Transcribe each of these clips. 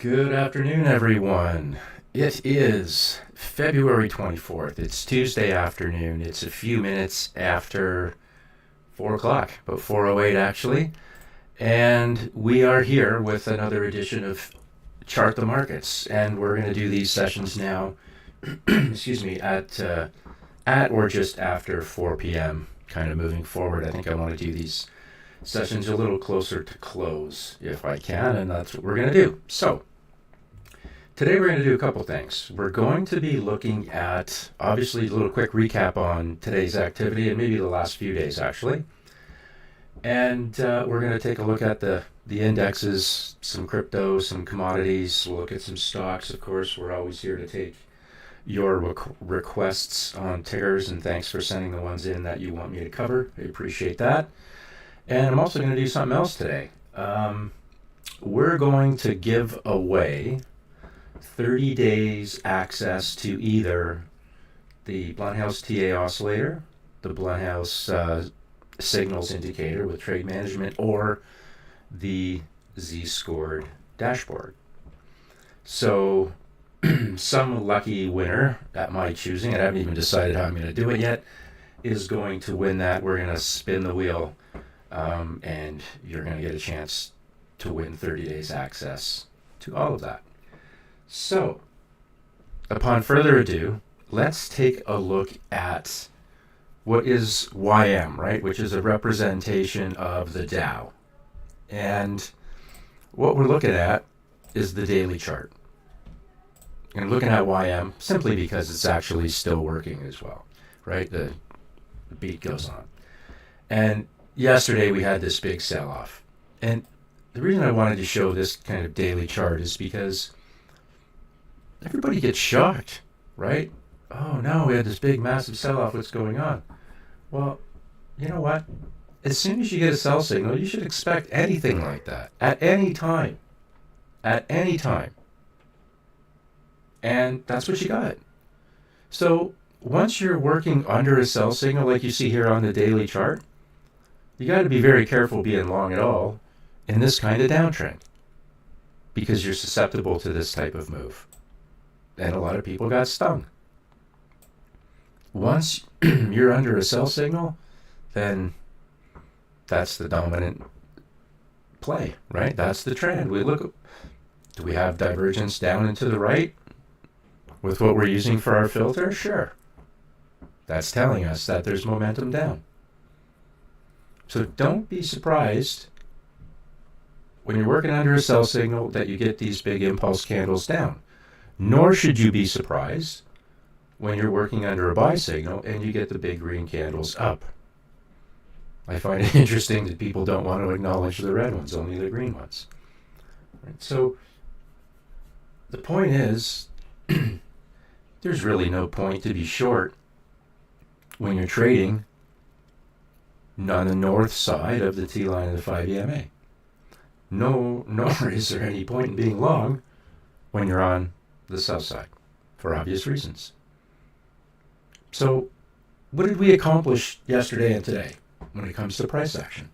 Good afternoon, everyone. It is February 24th. It's Tuesday afternoon. It's a few minutes after 4 o'clock, about 4:08 actually. And we are here with another edition of Chart the Markets. And we're going to do these sessions now, excuse me, at or just after 4 p.m., kind of moving forward. I think I want to do these sessions a little closer to close if I can, and that's what we're going to do. So, today we're going to do a couple things. We're going to be looking at, obviously, a little quick recap on today's activity and maybe the last few days, actually. And we're going to take a look at the indexes, some crypto, some commodities. We'll look at some stocks, of course. We're always here to take your requests on tickers, and thanks for sending the ones in that you want me to cover. I appreciate that. And I'm also going to do something else today. We're going to give away 30 days access to either the Blumhouse TA oscillator, the Blumhouse signals indicator with trade management, or the Z-scored dashboard. So some lucky winner at my choosing, I haven't even decided how I'm going to do it yet, is going to win that. We're going to spin the wheel, and you're going to get a chance to win 30 days access to all of that. So, upon further ado, let's take a look at what is YM, right? Which is a representation of the Dow. And what we're looking at is the daily chart. And looking at YM simply because it's actually still working as well, right? The beat goes on. And yesterday we had this big sell-off. And the reason I wanted to show this kind of daily chart is because everybody gets shocked, right? Oh no, we had this big massive sell-off, what's going on? Well, you know what? As soon as you get a sell signal, you should expect anything like that at any time. At any time. And that's what you got. So once you're working under a sell signal like you see here on the daily chart, you got to be very careful being long at all in this kind of downtrend, because you're susceptible to this type of move. And a lot of people got stung. Once you're under a sell signal, then that's the dominant play, right? That's the trend. We look, do we have divergence down and to the right with what we're using for our filter? Sure. That's telling us that there's momentum down. So don't be surprised when you're working under a sell signal that you get these big impulse candles down. Nor should you be surprised when you're working under a buy signal and you get the big green candles up. I find it interesting that people don't want to acknowledge the red ones, only the green ones. Right? So the point is, there's really no point to be short when you're trading on the north side of the T-line of the 5 EMA. Nor is there any point in being long when you're on the south side, for obvious reasons. So, what did we accomplish yesterday and today when it comes to price action?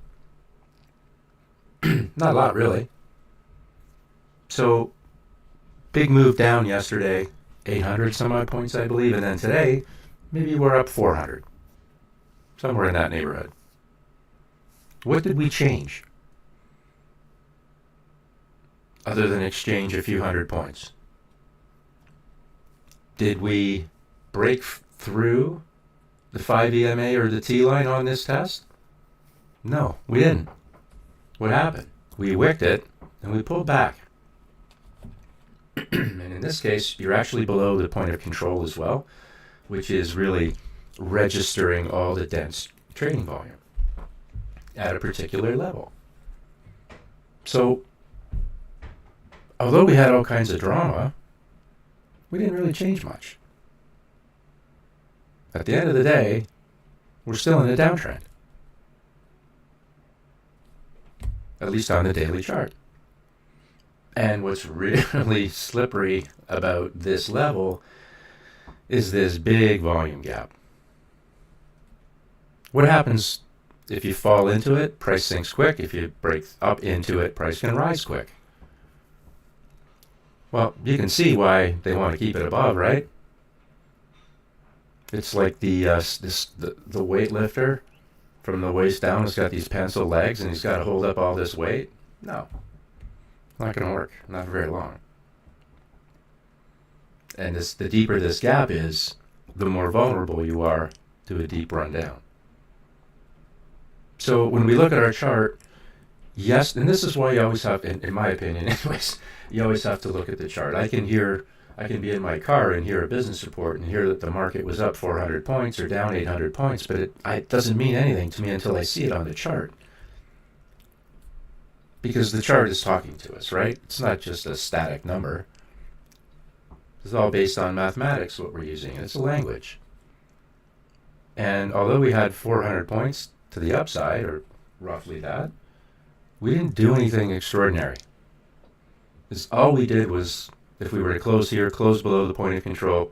Not a lot, really. So, big move down yesterday, 800 some odd points, I believe, and then today, maybe we're up 400, somewhere in that neighborhood. What did we change? Other than exchange a few hundred points. Did we break through the 5 EMA or the T-line on this test? No, we didn't. What happened? We wicked it and we pulled back. And in this case, you're actually below the point of control as well, which is really registering all the dense trading volume at a particular level. So, although we had all kinds of drama, we didn't really change much. At the end of the day, we're still in a downtrend. At least on the daily chart. And what's really slippery about this level is this big volume gap. What happens if you fall into it? Price sinks quick. If you break up into it, price can rise quick. Well, you can see why they want to keep it above, right? It's like the weightlifter from the waist down has got these pencil legs and he's got to hold up all this weight. No, not going to work. Not for very long. And the deeper this gap is, the more vulnerable you are to a deep run down. So when we look at our chart, yes, and this is why you always have, in my opinion anyways, you always have to look at the chart. I can be in my car and hear a business report and hear that the market was up 400 points or down 800 points, but it doesn't mean anything to me until I see it on the chart. Because the chart is talking to us, right? It's not just a static number. It's all based on mathematics, what we're using. It's a language. And although we had 400 points to the upside, or roughly that, we didn't do anything extraordinary. All we did was, if we were to close here, close below the point of control,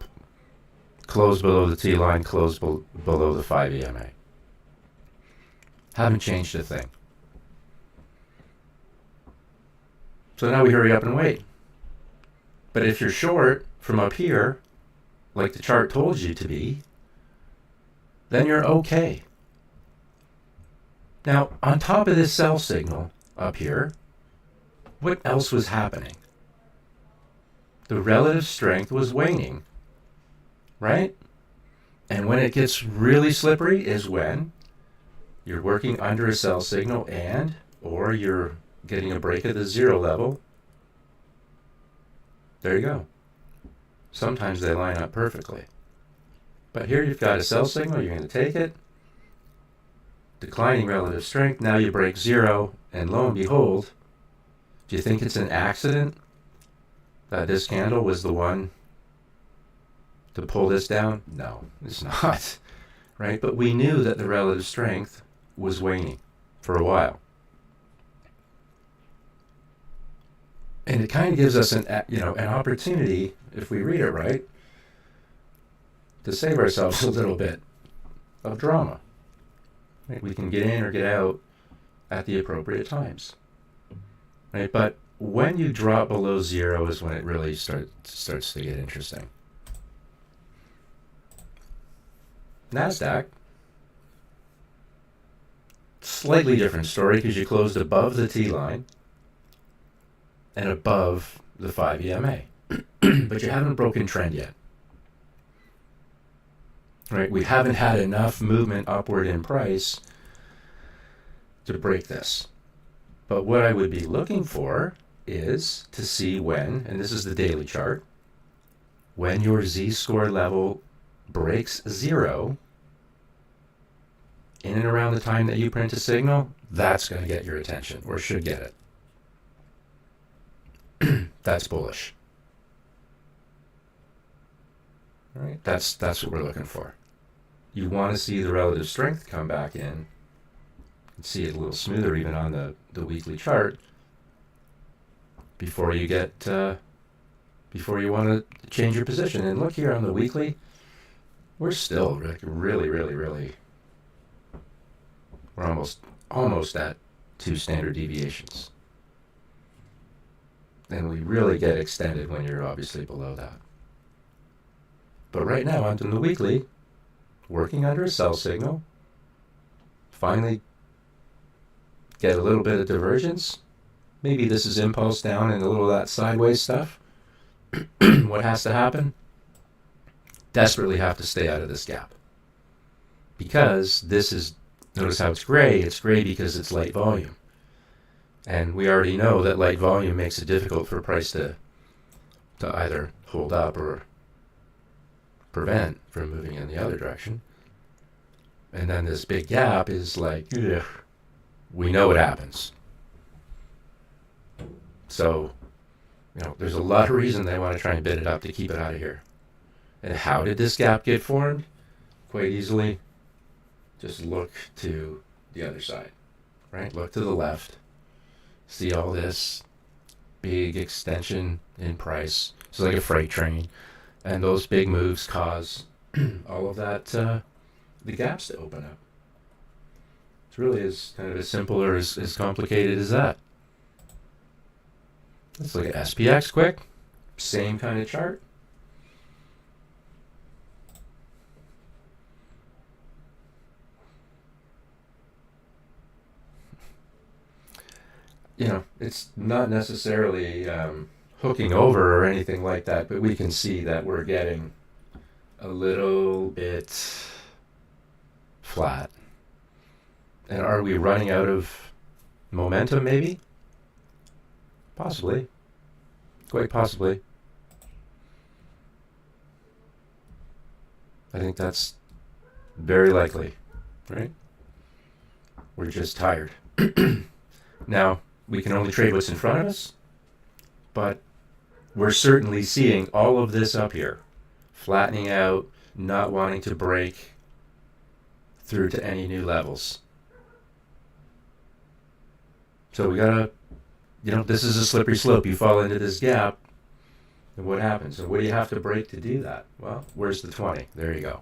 close below the T line, close below the 5 EMA. Haven't changed a thing. So now we hurry up and wait. But if you're short from up here, like the chart told you to be, then you're okay. Now, on top of this sell signal up here, what else was happening? The relative strength was waning, right? And when it gets really slippery is when you're working under a sell signal or you're getting a break at the zero level. There you go. Sometimes they line up perfectly. But here you've got a sell signal, you're going to take it. Declining relative strength, now you break zero, and lo and behold, do you think it's an accident that this candle was the one to pull this down? No, it's not. Right? But we knew that the relative strength was waning for a while. And it kind of gives us an opportunity, if we read it right, to save ourselves a little bit of drama. Right? We can get in or get out at the appropriate times. Right? But when you drop below zero is when it really starts to get interesting. NASDAQ, slightly different story because you closed above the T line and above the 5 EMA. But you haven't broken trend yet. Right? We haven't had enough movement upward in price to break this. But what I would be looking for is to see when, and this is the daily chart, when your Z-score level breaks zero in and around the time that you print a signal, that's going to get your attention, or should get it. That's bullish. All right? That's what we're looking for. You want to see the relative strength come back in. You can see it a little smoother even on the weekly chart before you want to change your position. And look here on the weekly, we're still really, we're almost at 2 standard deviations. And we really get extended when you're obviously below that. But right now, on the weekly, working under a sell signal, finally get a little bit of divergence. Maybe this is impulse down and a little of that sideways stuff. What has to happen? Desperately have to stay out of this gap. Because this is, notice how it's gray. It's gray because it's light volume. And we already know that light volume makes it difficult for price to either hold up or prevent from moving in the other direction. And then this big gap is like, ugh, we know what happens. So, there's a lot of reason they want to try and bid it up to keep it out of here. And how did this gap get formed? Quite easily, just look to the other side, right? Look to the left. See all this big extension in price. It's like a freight train. And those big moves cause all of that, the gaps to open up. It's really as kind of as simple or as complicated as that. Let's look at SPX quick. same kind of chart. It's not necessarily hooking over or anything like that, but we can see that we're getting a little bit flat. And are we running out of momentum, maybe? Possibly. Quite possibly. I think that's very likely, right? We're just tired. Now, we can only trade what's in front of us, but we're certainly seeing all of this up here, flattening out, not wanting to break through to any new levels. So we gotta, this is a slippery slope. You fall into this gap, and what happens? And what do you have to break to do that? Well, where's the 20? There you go.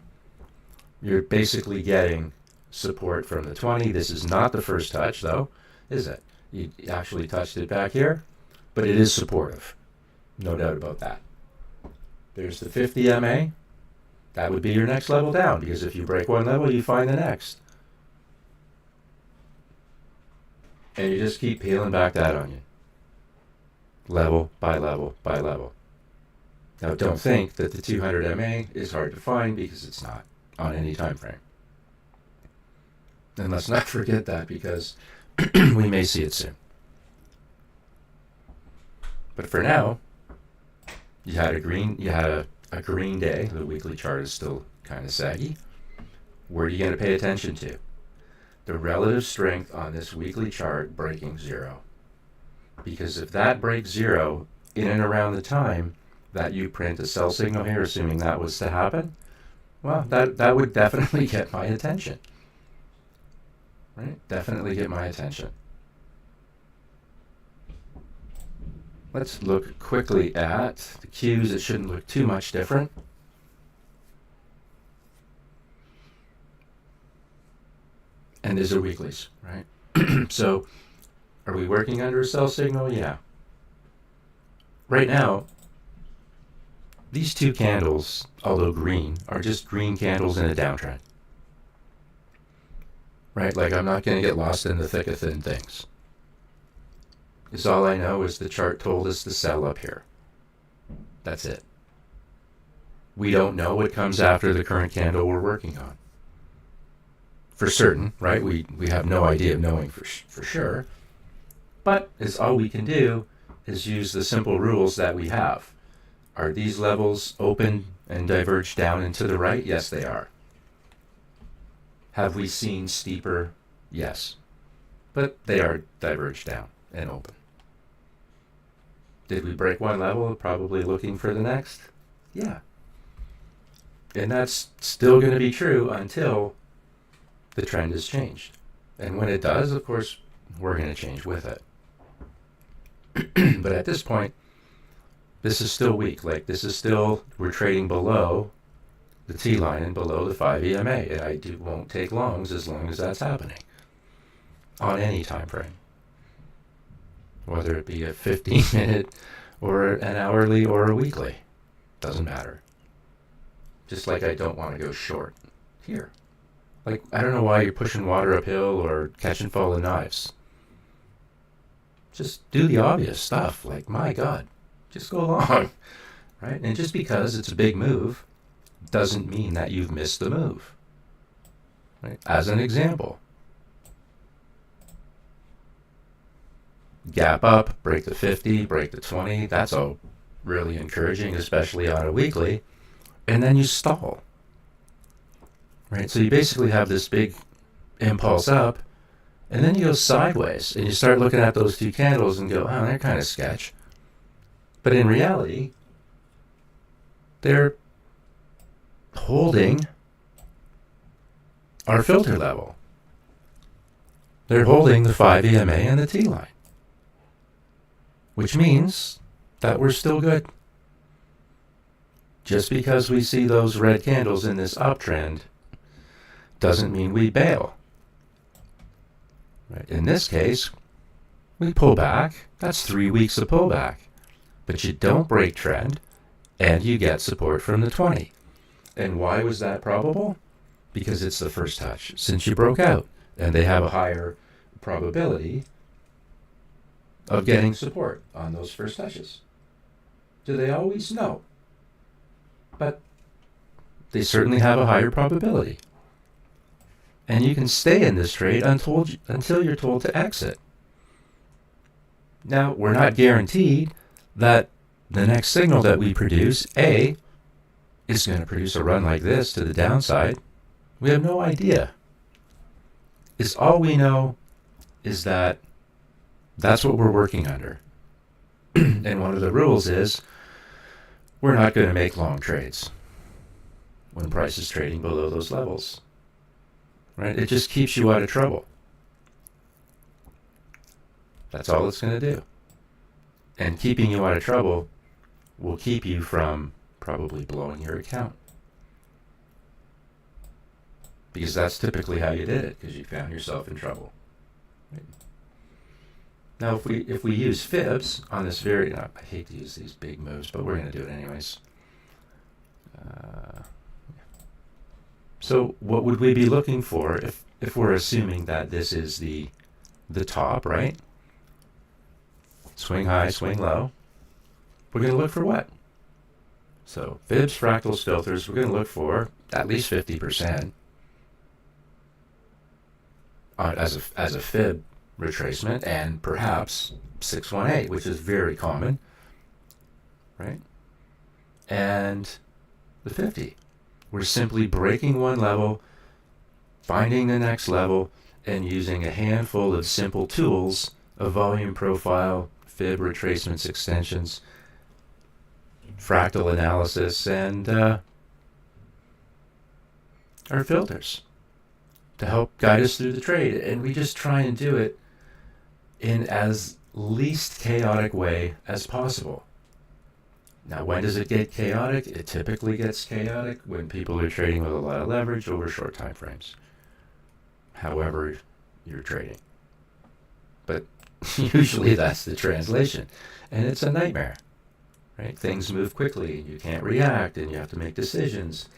You're basically getting support from the 20. This is not the first touch, though, is it? You actually touched it back here, but it is supportive. No doubt about that. There's the 50 MA. That would be your next level down, because if you break one level, you find the next. And you just keep peeling back that onion. Level by level by level. Now, don't think that the 200 MA is hard to find, because it's not on any time frame. And let's not forget that, because we may see it soon. But for now, you had a green day. The weekly chart is still kind of saggy. Where are you going to pay attention to? The relative strength on this weekly chart breaking zero. Because if that breaks zero in and around the time that you print a sell signal here, assuming that was to happen, well, that would definitely get my attention. Right? Definitely get my attention. Let's look quickly at the cues. It shouldn't look too much different. And these are weeklies, right? So, are we working under a sell signal? Yeah. Right now, these two candles, although green, are just green candles in a downtrend. Right? Like, I'm not going to get lost in the thick of thin things. Because all I know is the chart told us to sell up here. That's it. We don't know what comes after the current candle we're working on. For certain, right? We have no idea of knowing for sure. But it's all we can do is use the simple rules that we have. Are these levels open and diverged down and to the right? Yes, they are. Have we seen steeper? Yes. But they are diverged down and open. Did we break one level, probably looking for the next? Yeah. And that's still going to be true until the trend has changed. And when it does, of course, we're going to change with it. But at this point, this is still weak. Like, this is still, we're trading below the T line and below the 5 EMA. And I won't take longs as long as that's happening on any time frame. Whether it be a 15-minute or an hourly or a weekly. Doesn't matter. Just like I don't want to go short here. Like, I don't know why you're pushing water uphill or catching falling knives. Just do the obvious stuff. Like, my God, just go along, right? And just because it's a big move doesn't mean that you've missed the move. Right? As an example, gap up, break the 50, break the 20. That's all really encouraging, especially on a weekly. And then you stall. Right? So you basically have this big impulse up, and then you go sideways, and you start looking at those two candles and go, oh, they're kind of sketch. But in reality, they're holding our filter level. They're holding the 5 EMA and the T line. Which means that we're still good. Just because we see those red candles in this uptrend doesn't mean we bail. Right? In this case, we pull back. That's 3 weeks of pullback. but you don't break trend, and you get support from the 20. And why was that probable? Because it's the first touch since you broke out, and they have a higher probability of getting support on those first touches. Do they always? No. But they certainly have a higher probability. And you can stay in this trade until you're told to exit. Now, we're not guaranteed that the next signal that we produce, A, is going to produce a run like this to the downside. We have no idea. All we know is that that's what we're working under. And one of the rules is we're not going to make long trades when price is trading below those levels. Right? It just keeps you out of trouble. That's all it's going to do. And keeping you out of trouble will keep you from probably blowing your account. Because that's typically how you did it, because you found yourself in trouble. Right? Now, if we use fibs on this I hate to use these big moves, but we're going to do it anyways. So what would we be looking for if we're assuming that this is the top, right? Swing high, swing low. We're going to look for what? So fibs, fractals, filters, we're going to look for at least 50% as a fib retracement, and perhaps 618, which is very common, right? And the 50. We're simply breaking one level, finding the next level, and using a handful of simple tools, a volume profile, fib retracements, extensions, fractal analysis, and our filters to help guide us through the trade. And we just try and do it in as least chaotic way as possible. Now, when does it get chaotic? It typically gets chaotic when people are trading with a lot of leverage over short time frames. However you're trading. But usually that's the translation. And it's a nightmare. Right? Things move quickly, and you can't react, and you have to make decisions.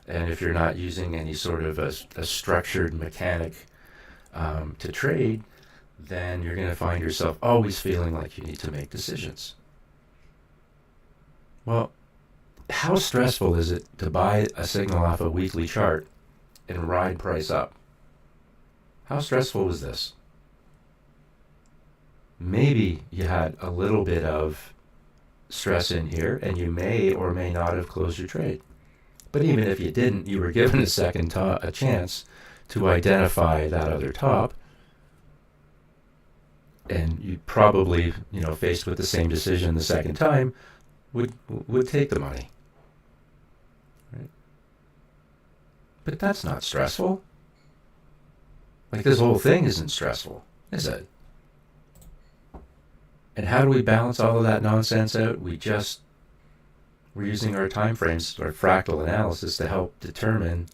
And if you're not using any sort of a structured mechanic to trade, then you're going to find yourself always feeling like you need to make decisions. Well, how stressful is it to buy a signal off a weekly chart and ride price up? How stressful was this? Maybe you had a little bit of stress in here, and you may or may not have closed your trade. But even if you didn't, you were given a chance to identify that other top, and you probably, faced with the same decision the second time, would take the money. Right? But that's not stressful. Like, this whole thing isn't stressful, is it? And how do we balance all of that nonsense out? We're using our time frames, our fractal analysis, to help determine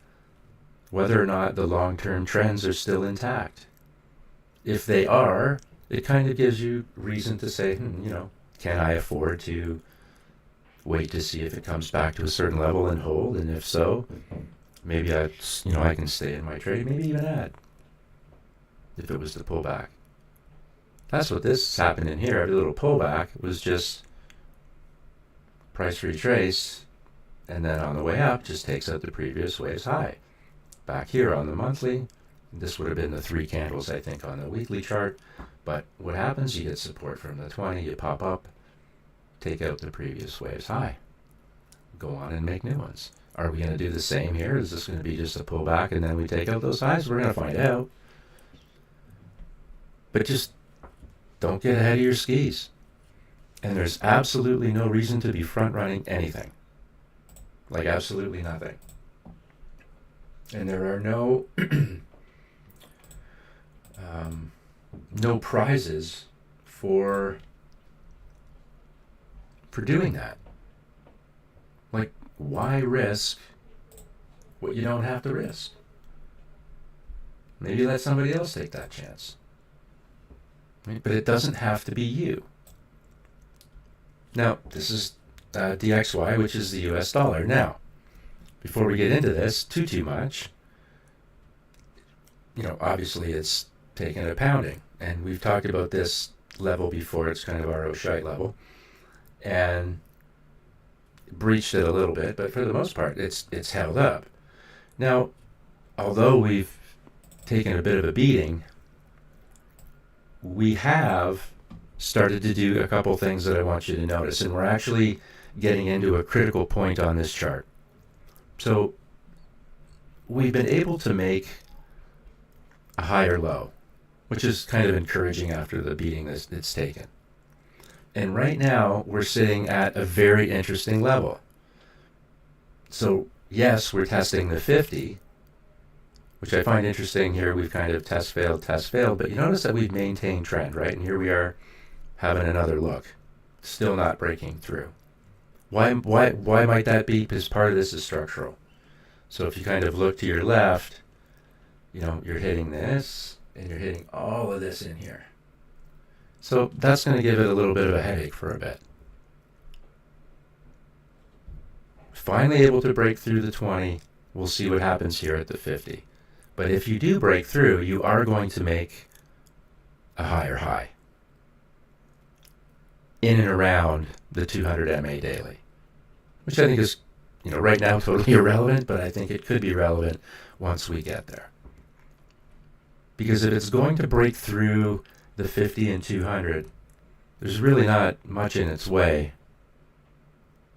whether or not the long-term trends are still intact. If they are, it kind of gives you reason to say, can I afford to wait to see if it comes back to a certain level and hold? And if so, maybe I can stay in my trade, maybe even add if it was to pull back. That's what this happened in here. Every little pullback was just price retrace, and then on the way up just takes out the previous wave's high. Back here on the monthly, this would have been the 3 candles, I think, on the weekly chart. But what happens? You get support from the 20, you pop up, take out the previous wave's high, go on and make new ones. Are we going to do the same here? Is this going to be just a pullback and then we take out those highs? We're going to find out. But just don't get ahead of your skis. And there's absolutely no reason to be front-running anything. Like, absolutely nothing. And there are no no prizes for doing that. Like, why risk what you don't have to risk? Maybe let somebody else take that chance. Right? But it doesn't have to be you. Now, this is DXY, which is the US dollar. Now, before we get into this too much, obviously it's taken a pounding. And we've talked about this level before. It's kind of our O'Shite level. And breached it a little bit, but for the most part, it's held up. Now, although we've taken a bit of a beating, we have started to do a couple things that I want you to notice, and we're actually getting into a critical point on this chart. So we've been able to make a higher low, which is kind of encouraging after the beating that it's taken. And right now, we're sitting at a very interesting level. So yes, we're testing the 50, which I find interesting here. We've kind of test failed, but you notice that we've maintained trend, right? And here we are having another look, still not breaking through. Why might that be? Because part of this is structural. So if you kind of look to your left, you're hitting this, and you're hitting all of this in here. So that's going to give it a little bit of a headache for a bit. Finally able to break through the 20. We'll see what happens here at the 50. But if you do break through, you are going to make a higher high in and around the 200 MA daily, which I think is, right now totally irrelevant, but I think it could be relevant once we get there. Because if it's going to break through the 50 and 200, there's really not much in its way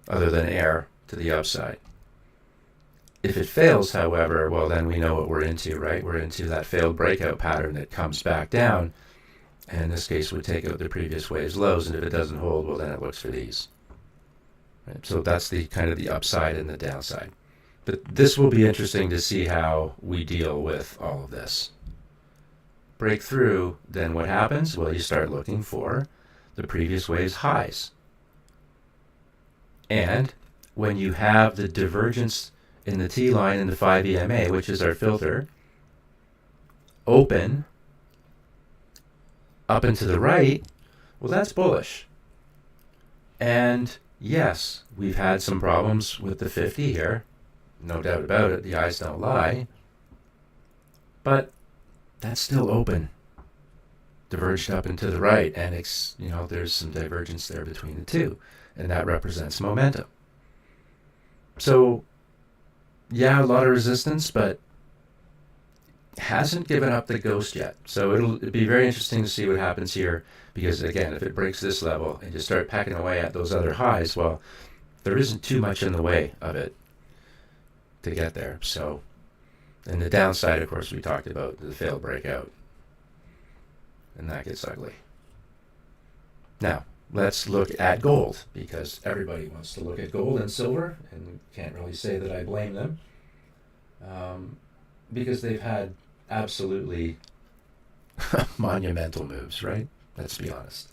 other than air to the upside. If it fails, however, well, then we know what we're into, right? We're into that failed breakout pattern that comes back down, and in this case would take out the previous wave's lows, and if it doesn't hold, well, then it looks for these. Right? So that's the kind of the upside and the downside. But this will be interesting to see how we deal with all of this. Break through, then what happens? Well, you start looking for the previous wave's highs. And when you have the divergence in the T line in the 5 EMA, which is our filter, open up and to the right, well, that's bullish. And yes, we've had some problems with the 50 here. No doubt about it. The eyes don't lie. But that's still open, diverged up and to the right, and there's some divergence there between the two, and that represents momentum. So, yeah, a lot of resistance, but hasn't given up the ghost yet. So it'll be very interesting to see what happens here, because again, if it breaks this level and you start pecking away at those other highs, well, there isn't too much in the way of it to get there. So. And the downside, of course, we talked about the failed breakout. And that gets ugly. Now, let's look at gold, because everybody wants to look at gold and silver, and can't really say that I blame them, because they've had absolutely monumental moves, right? Let's be honest.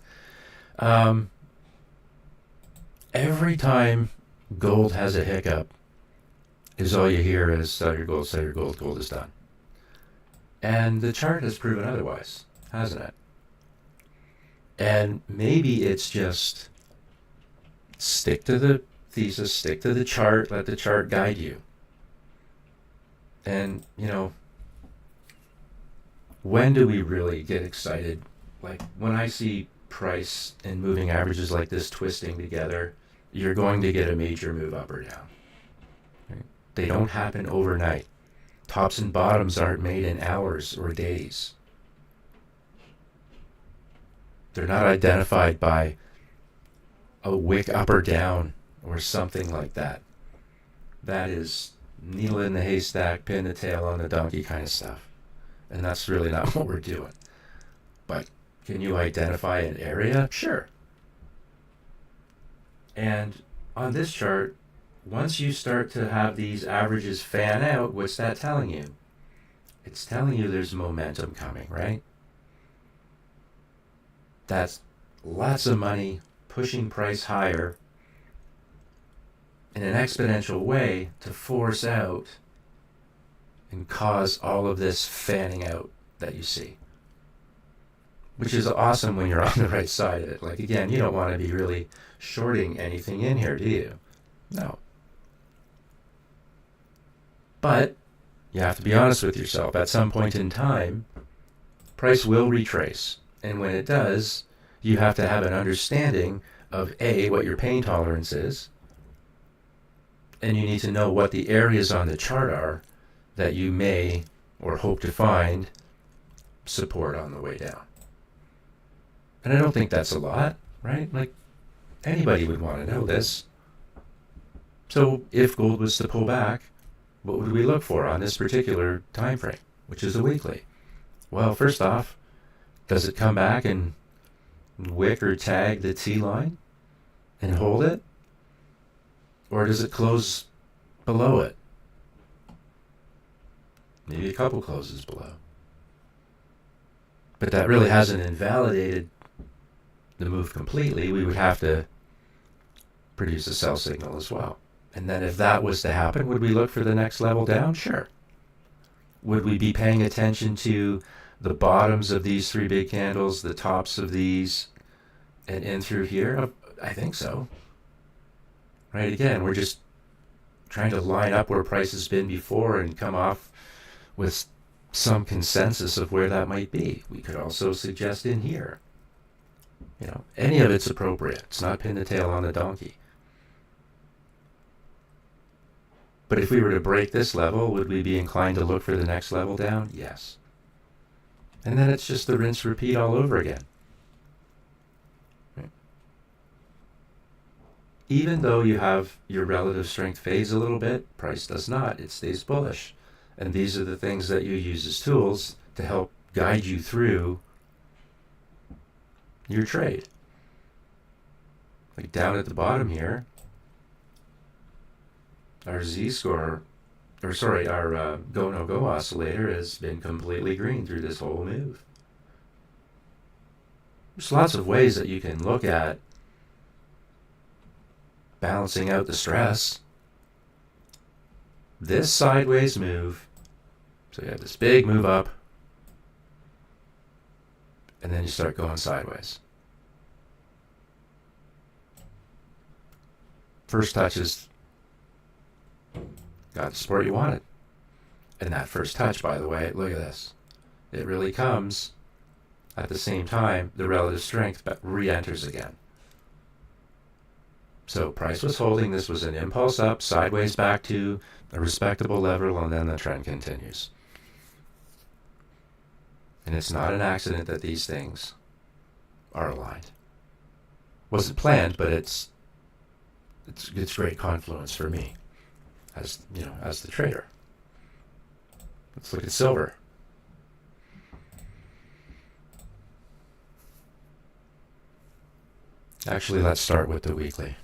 Every time gold has a hiccup, is all you hear is sell your gold, gold is done. And the chart has proven otherwise, hasn't it? And maybe it's just stick to the thesis, stick to the chart, let the chart guide you. And, when do we really get excited? Like, when I see price and moving averages like this twisting together, you're going to get a major move up or down. They don't happen overnight. Tops and bottoms aren't made in hours or days. They're not identified by a wick up or down or something like that. That is needle in the haystack, pin the tail on the donkey kind of stuff. And that's really not what we're doing. But can you identify an area? Sure. And on this chart, once you start to have these averages fan out, what's that telling you? It's telling you there's momentum coming, right? That's lots of money pushing price higher in an exponential way to force out and cause all of this fanning out that you see. which is awesome when you're on the right side of it. Like, again, you don't want to be really shorting anything in here, do you? No. But you have to be honest with yourself. At some point in time, price will retrace. And when it does, you have to have an understanding of A, what your pain tolerance is, and you need to know what the areas on the chart are that you may or hope to find support on the way down. And I don't think that's a lot, right? Like, anybody would want to know this. So if gold was to pull back, what would we look for on this particular time frame, which is a weekly? Well, first off, does it come back and wick or tag the T line and hold it? Or does it close below it? Maybe a couple closes below. But that really hasn't invalidated the move completely. We would have to produce a sell signal as well. And then if that was to happen, would we look for the next level down? Sure. Would we be paying attention to the bottoms of these three big candles, the tops of these, and in through here? I think so. Right, again, we're just trying to line up where price has been before and come off with some consensus of where that might be. We could also suggest in here. You know, any of it's appropriate. It's not pin the tail on the donkey. But if we were to break this level, would we be inclined to look for the next level down? Yes. And then it's just the rinse repeat all over again. Right? Even though you have your relative strength fades a little bit, price does not. It stays bullish. And these are the things that you use as tools to help guide you through your trade. Like down at the bottom here, our Z-score, our go-no-go oscillator has been completely green through this whole move. There's lots of ways that you can look at balancing out the stress. This sideways move, so you have this big move up, and then you start going sideways. First touch is got the support you wanted. And that first touch, by the way, look at this. It really comes at the same time the relative strength re-enters again. So price was holding. This was an impulse up, sideways back to a respectable level, and then the trend continues. And it's not an accident that these things are aligned. Wasn't planned, but it's great confluence for me as the trader. Let's look at silver. Actually, let's start with the weekly.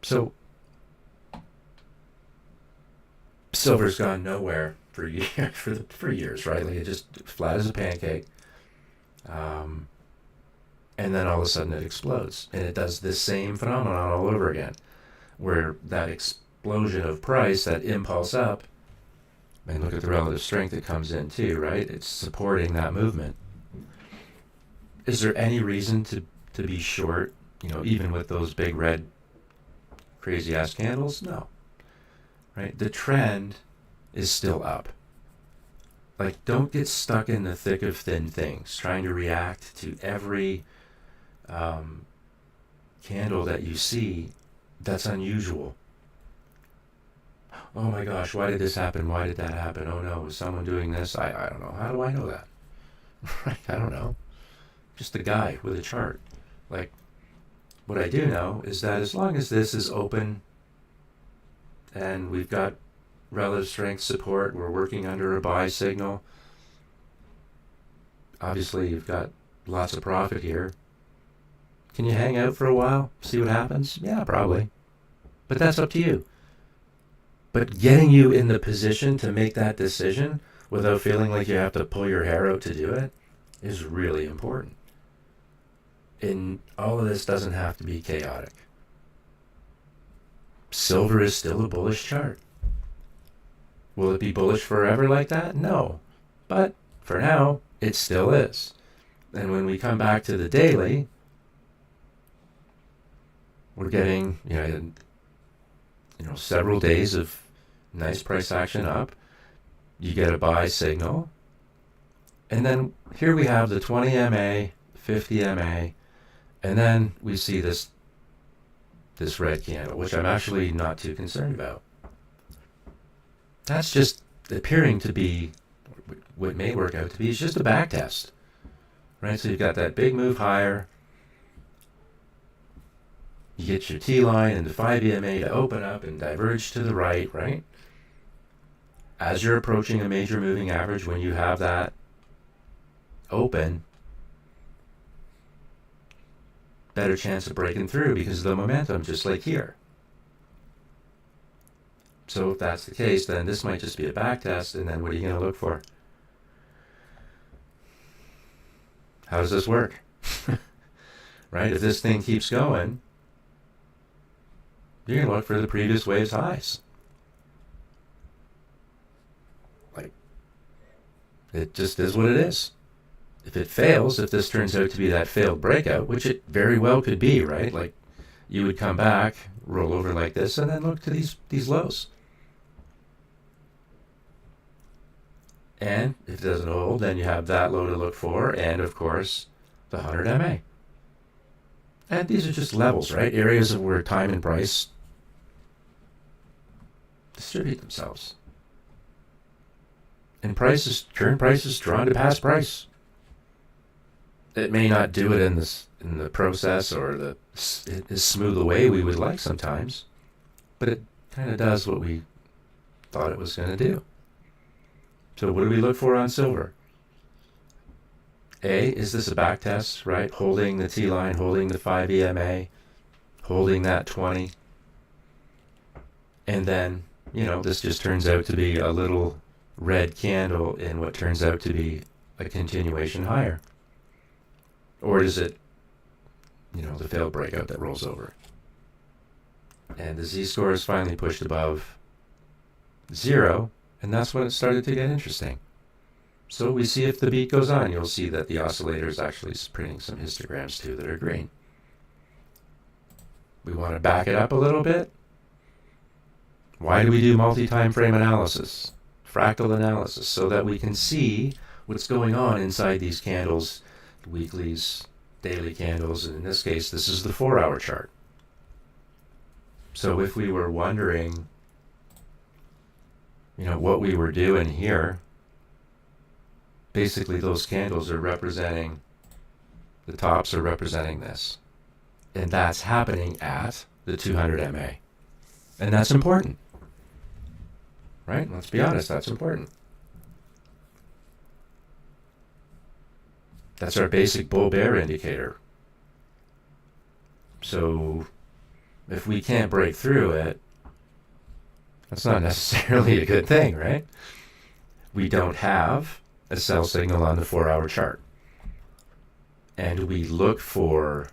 So silver's gone nowhere for years, right? Like, it just flat as a pancake. And then all of a sudden it explodes. And it does this same phenomenon all over again, where that explosion of price, that impulse up, and look at the relative strength that comes in too, right? It's supporting that movement. Is there any reason to be short, even with those big red crazy ass candles? No. Right? The trend is still up. Like, don't get stuck in the thick of thin things, trying to react to every candle that you see that's unusual. Oh my gosh, why did this happen? Why did that happen? Oh no, was someone doing this? I don't know. How do I know that? Right? I don't know. Just a guy with a chart. Like, what I do know is that as long as this is open and we've got relative strength support, we're working under a buy signal. Obviously, you've got lots of profit here. Can you hang out for a while, see what happens? Yeah, probably. But that's up to you. But getting you in the position to make that decision without feeling like you have to pull your hair out to do it is really important. And all of this doesn't have to be chaotic. Silver is still a bullish chart. Will it be bullish forever like that? No. But for now, it still is. And when we come back to the daily, we're getting, several days of nice price action up. You get a buy signal. And then here we have the 20 MA, 50 MA, and then we see this red candle, which I'm actually not too concerned about. That's just appearing to be, what may work out to be, is just a back test, right? So you've got that big move higher. You get your T-line and the 5 EMA to open up and diverge to the right, right? As you're approaching a major moving average, when you have that open, better chance of breaking through because of the momentum, just like here. So if that's the case, then this might just be a back test, and then what are you going to look for? How does this work? Right? If this thing keeps going, you're going to look for the previous wave's highs. Like, it just is what it is. If it fails, if this turns out to be that failed breakout, which it very well could be, right? Like, you would come back, roll over like this, and then look to these lows. And if it doesn't hold, then you have that low to look for, and of course, the 100 MA. And these are just levels, right? Areas of where time and price distribute themselves. And current price is drawn to past price. It may not do it in the process or as smooth a way we would like sometimes, but it kind of does what we thought it was going to do. So what do we look for on silver? A, is this a back test, right? Holding the T-line, holding the 5 EMA, holding that 20. And then, this just turns out to be a little red candle in what turns out to be a continuation higher. Or is it, the failed breakout that rolls over? And the Z-score is finally pushed above 0, and that's when it started to get interesting. So we see if the beat goes on, you'll see that the oscillator is actually printing some histograms too that are green. We want to back it up a little bit. Why do we do multi-time frame analysis, fractal analysis, so that we can see what's going on inside these candles, weeklies, daily candles, and in this case, this is the 4-hour chart. So if we were wondering, what we were doing here, basically those candles are representing, the tops are representing this. And that's happening at the 200 MA. And that's important. Right? Let's be honest, that's important. That's our basic bull-bear indicator. So if we can't break through it, that's not necessarily a good thing, right? We don't have a sell signal on the 4-hour chart. And we look for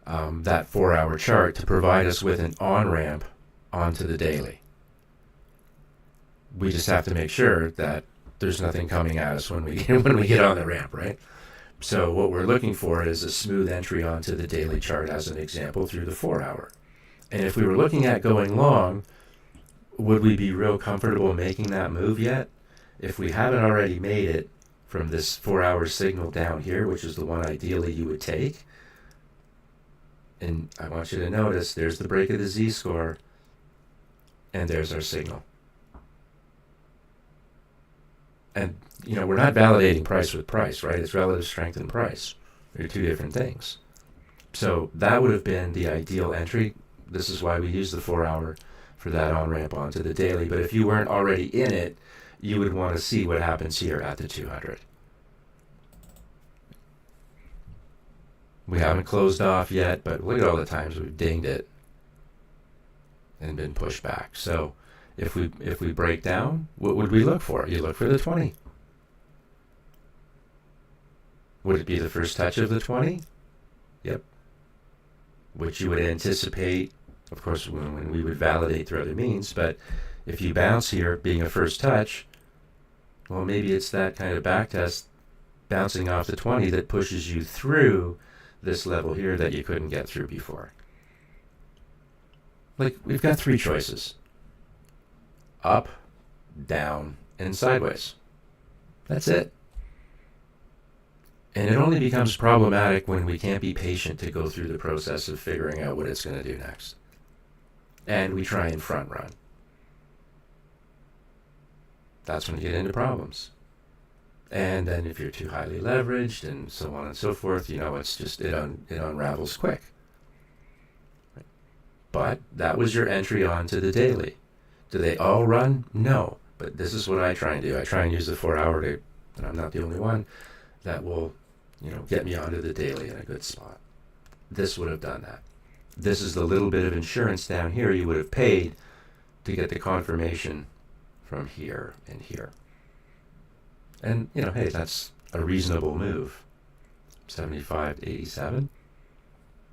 that 4-hour chart to provide us with an on-ramp onto the daily. We just have to make sure that there's nothing coming at us when we get on the ramp, right? So what we're looking for is a smooth entry onto the daily chart as an example through the 4-hour. And if we were looking at going long, would we be real comfortable making that move yet? If we haven't already made it from this 4-hour signal down here, which is the one ideally you would take, and I want you to notice there's the break of the Z-score, and there's our signal. And, we're not validating price with price, right? It's relative strength and price. They're two different things. So that would have been the ideal entry. This is why we use the 4-hour for that on-ramp onto the daily. But if you weren't already in it, you would want to see what happens here at the 200. We haven't closed off yet, but look at all the times we've dinged it and been pushed back. So if we break down, what would we look for? You look for the 20. Would it be the first touch of the 20? Yep. Which you would anticipate, of course, when we would validate through other means, but if you bounce here being a first touch, well, maybe it's that kind of back test bouncing off the 20 that pushes you through this level here that you couldn't get through before. Like, we've got three choices: up, down, and sideways. That's it. And it only becomes problematic when we can't be patient to go through the process of figuring out what it's going to do next. And we try and front run. That's when you get into problems. And then if you're too highly leveraged and so on and so forth, it's just, it unravels quick. But that was your entry onto the daily. Do they all run? No. But this is what I try and do. I try and use the 4 hour to, and I'm not the only one, that will, get me onto the daily in a good spot. This would have done that. This is the little bit of insurance down here you would have paid to get the confirmation from here and here. And, hey, that's a reasonable move. 75 to 87.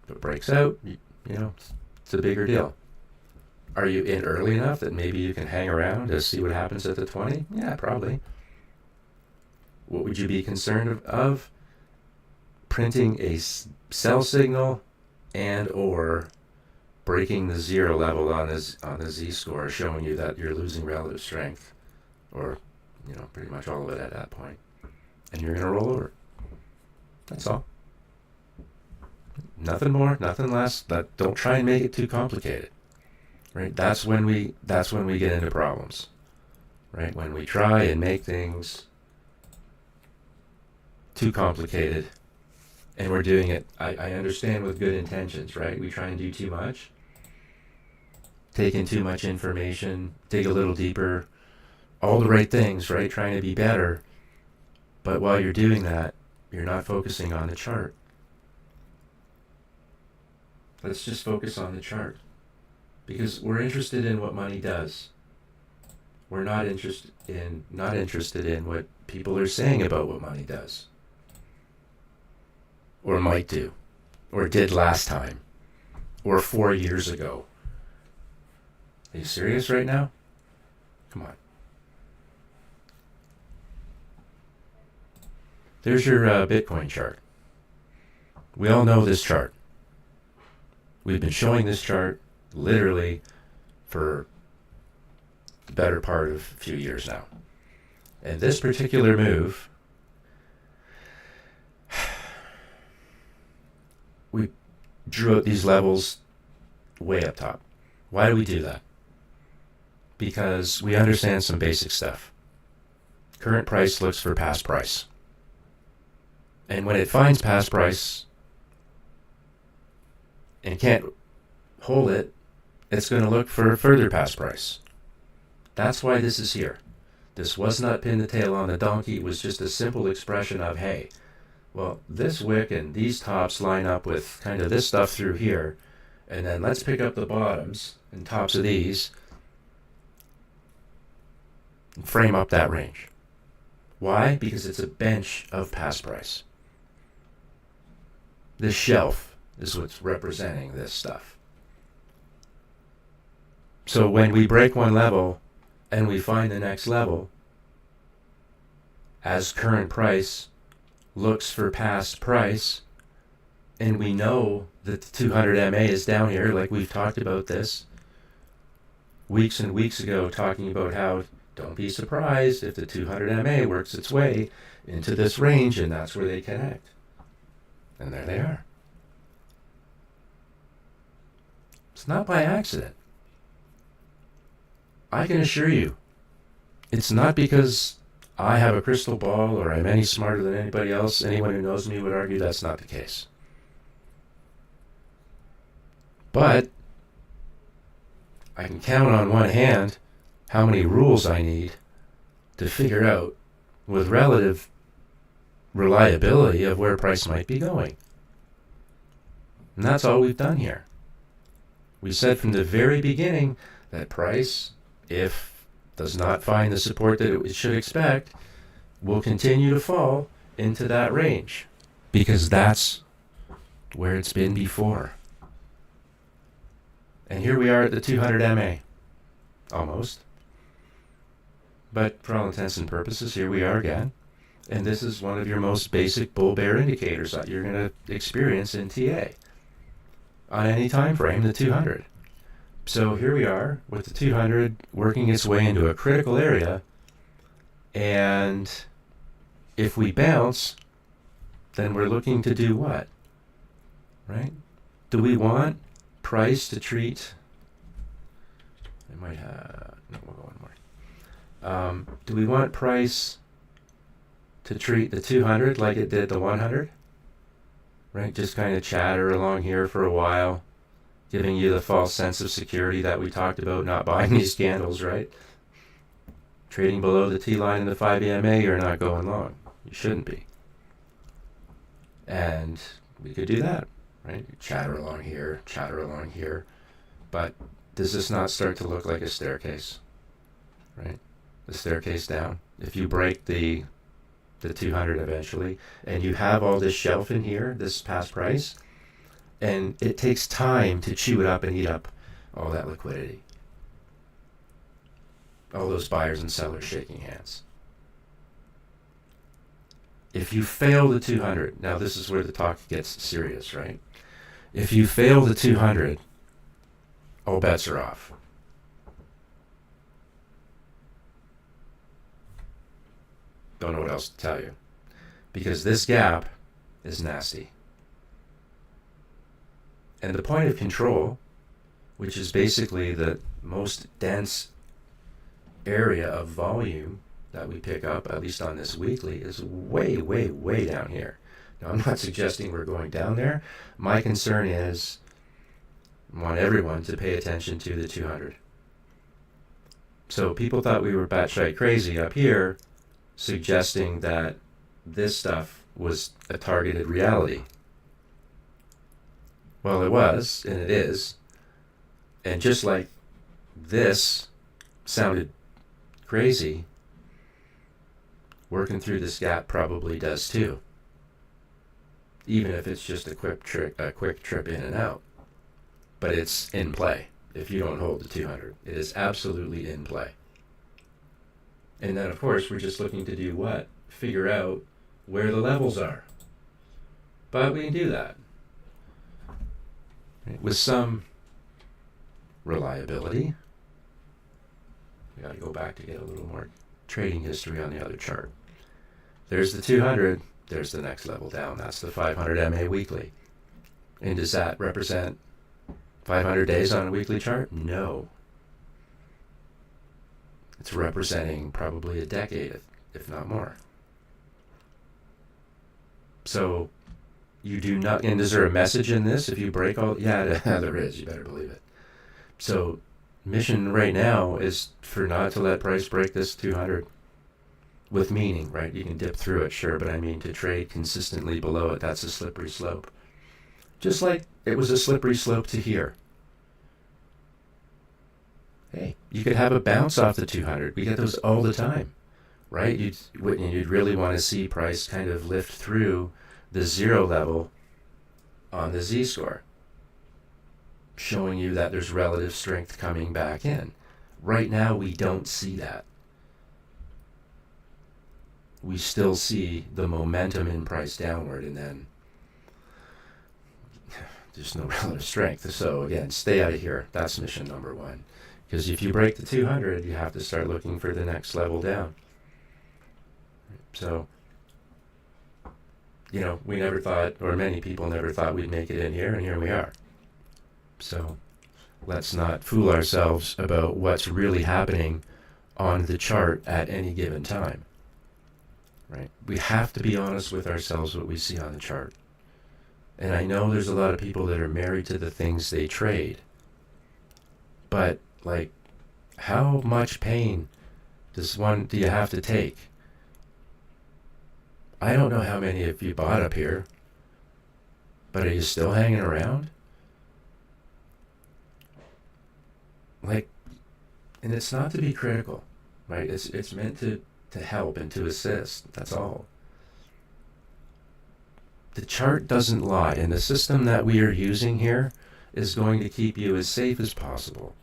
If it breaks out, it's a bigger deal. Are you in early enough that maybe you can hang around to see what happens at the 20? Yeah, probably. What would you be concerned of? Printing a sell signal and or breaking the zero level on the Z-score, showing you that you're losing relative strength, or pretty much all of it at that point, and you're going to roll over. That's all. Nothing more, nothing less. Don't try and make it too complicated. Right? That's when we get into problems. Right? When we try and make things too complicated, and we're doing it, I understand, with good intentions, right? We try and do too much, take in too much information, dig a little deeper, all the right things, right? Trying to be better. But while you're doing that, you're not focusing on the chart. Let's just focus on the chart. Because we're interested in what money does. We're not interested in what people are saying about what money does. Or might do. Or did last time. Or 4 years ago. Are you serious right now? Come on. There's your Bitcoin chart. We all know this chart. We've been showing this chart literally for the better part of a few years now. And this particular move, we drew out these levels way up top. Why do we do that? Because we understand some basic stuff. Current price looks for past price. And when it finds past price and can't hold it, it's going to look for further past price. That's why this is here. This was not pin the tail on the donkey. It was just a simple expression of, hey, well, this wick and these tops line up with kind of this stuff through here, and then let's pick up the bottoms and tops of these and frame up that range. Why? Because it's a bench of past price. This shelf is what's representing this stuff. So when we break one level and we find the next level, as current price looks for past price, and we know that the 200 MA is down here, like we've talked about this weeks and weeks ago, talking about how don't be surprised if the 200 MA works its way into this range, and that's where they connect. And there they are. It's not by accident. I can assure you, it's not because I have a crystal ball or I'm any smarter than anybody else. Anyone who knows me would argue that's not the case. But I can count on one hand how many rules I need to figure out with relative reliability of where price might be going. And that's all we've done here. We said from the very beginning that price, if does not find the support that it should expect, will continue to fall into that range, because that's where it's been before. And here we are at the 200 MA, almost. But for all intents and purposes, here we are again. And this is one of your most basic bull bear indicators that you're going to experience in TA on any time frame, the 200. So here we are with the 200 working its way into a critical area, and if we bounce, then we're looking to do what? Right? Do we want price to treat? I might have, no, we'll go one more. Do we want price to treat the 200 like it did the 100? Right? Just kind of chatter along here for a while, giving you the false sense of security that we talked about, not buying these candles, right? Trading below the T-line in the 5 EMA, you're not going long. You shouldn't be. And we could do that, right? Chatter along here. But does this not start to look like a staircase, right? The staircase down. If you break the 200 eventually, and you have all this shelf in here, this past price, and it takes time to chew it up and eat up all that liquidity. All those buyers and sellers shaking hands. If you fail the 200, now this is where the talk gets serious, right? If you fail the 200, all bets are off. Don't know what else to tell you. Because this gap is nasty. And the point of control, which is basically the most dense area of volume that we pick up, at least on this weekly, is way, way, way down here. Now, I'm not suggesting we're going down there. My concern is I want everyone to pay attention to the 200. So people thought we were batshit crazy up here, suggesting that this stuff was a targeted reality. Well, it was, and it is. And just like this sounded crazy, working through this gap probably does too. Even if it's just a quick trip in and out. But it's in play if you don't hold the 200. It is absolutely in play. And then, of course, we're just looking to do what? Figure out where the levels are. But we can do that with some reliability. We got to go back to get a little more trading history on the other chart. There's the 200. There's the next level down. That's the 500 MA weekly. And does that represent 500 days on a weekly chart? No. It's representing probably a decade, if not more. So you do not, and is there a message in this if you break all? Yeah, there is. You better believe it. So mission right now is for not to let price break this 200 with meaning, right? You can dip through it, sure, but I mean to trade consistently below it. That's a slippery slope. Just like it was a slippery slope to here. Hey, you could have a bounce off the 200. We get those all the time, right? You'd really want to see price kind of lift through the 0 level on the Z-score, showing you that there's relative strength coming back in. Right now, we don't see that. We still see the momentum in price downward, and then there's no relative strength. So again, stay out of here. That's mission number 1. Because if you break the 200, you have to start looking for the next level down. So, we never thought, or many people never thought we'd make it in here, and here we are. So, let's not fool ourselves about what's really happening on the chart at any given time. Right? We have to be honest with ourselves what we see on the chart. And I know there's a lot of people that are married to the things they trade. But how much pain do you have to take? I don't know how many of you bought up here, but are you still hanging around? And it's not to be critical, right? It's meant to help and to assist. That's all. The chart doesn't lie, and the system that we are using here is going to keep you as safe as possible.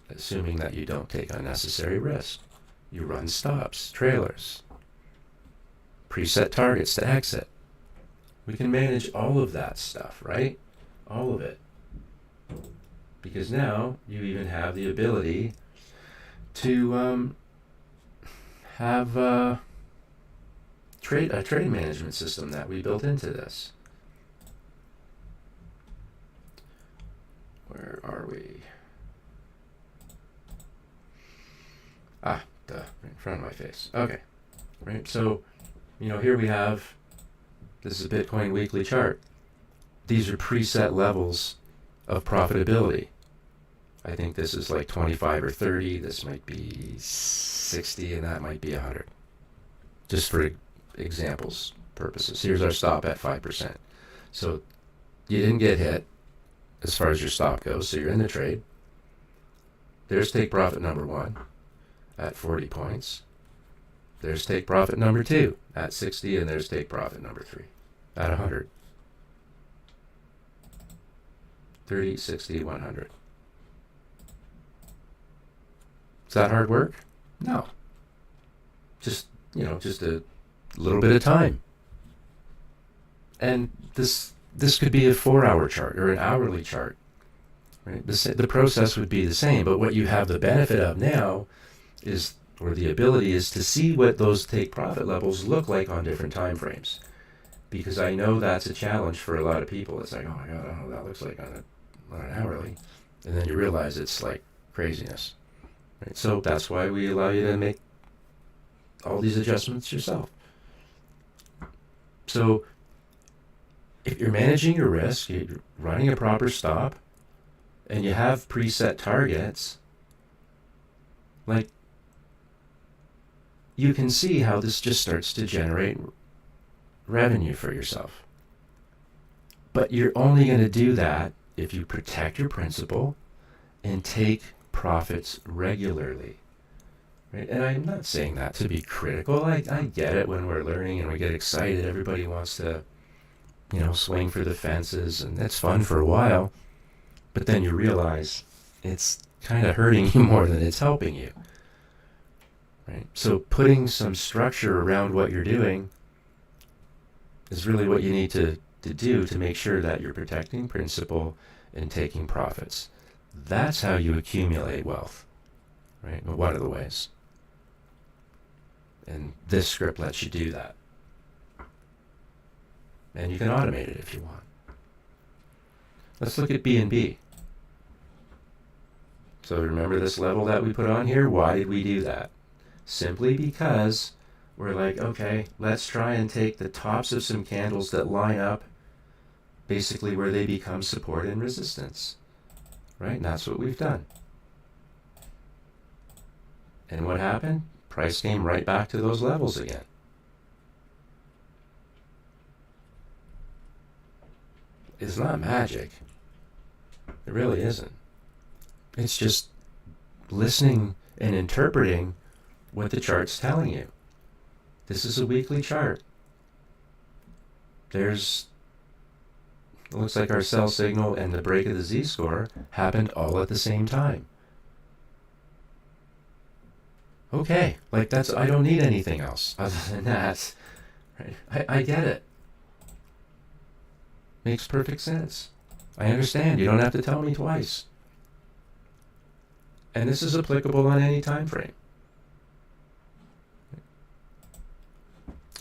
Assuming that you don't take unnecessary risk. You run stops, trailers. preset targets to exit. We can manage all of that stuff, right? All of it. Because now you even have the ability to have a trade management system that we built into this. Where are we? Right in front of my face. Okay. Right, so, here we have, this is a Bitcoin weekly chart. These are preset levels of profitability. I think this is like 25 or 30, this might be 60, and that might be 100. Just for examples purposes. Here's our stop at 5%. So you didn't get hit as far as your stop goes, so you're in the trade. There's take profit number 1 at 40 points. There's take profit number 2 at 60, and there's take profit number 3 at 100. 30, 60, 100. Is that hard work? No. Just a little bit of time. And this could be a 4-hour chart or an hourly chart. Right? The process would be the same, but what you have the benefit of now is, or the ability is, to see what those take profit levels look like on different time frames. Because I know that's a challenge for a lot of people. It's like, oh my God, I don't know what that looks like on an hourly. And then you realize it's like craziness. Right? So that's why we allow you to make all these adjustments yourself. So if you're managing your risk, you're running a proper stop, and you have preset targets, like, you can see how this just starts to generate revenue for yourself. But you're only going to do that if you protect your principal and take profits regularly. Right? And I'm not saying that to be critical. I get it when we're learning and we get excited. Everybody wants to, swing for the fences, and that's fun for a while. But then you realize it's kind of hurting you more than it's helping you. Right? So putting some structure around what you're doing is really what you need to do to make sure that you're protecting principal and taking profits. That's how you accumulate wealth. Right? One of the ways. And this script lets you do that. And you can automate it if you want. Let's look at B&B. So remember this level that we put on here? Why did we do that? Simply because we're like, okay, let's try and take the tops of some candles that line up basically where they become support and resistance. Right? And that's what we've done. And what happened? Price came right back to those levels again. It's not magic. It really isn't. It's just listening and interpreting what the chart's telling you. This is a weekly chart. It looks like our sell signal and the break of the Z-score happened all at the same time. Okay, like I don't need anything else other than that. Right? I get it. Makes perfect sense. I understand. You don't have to tell me twice. And this is applicable on any time frame.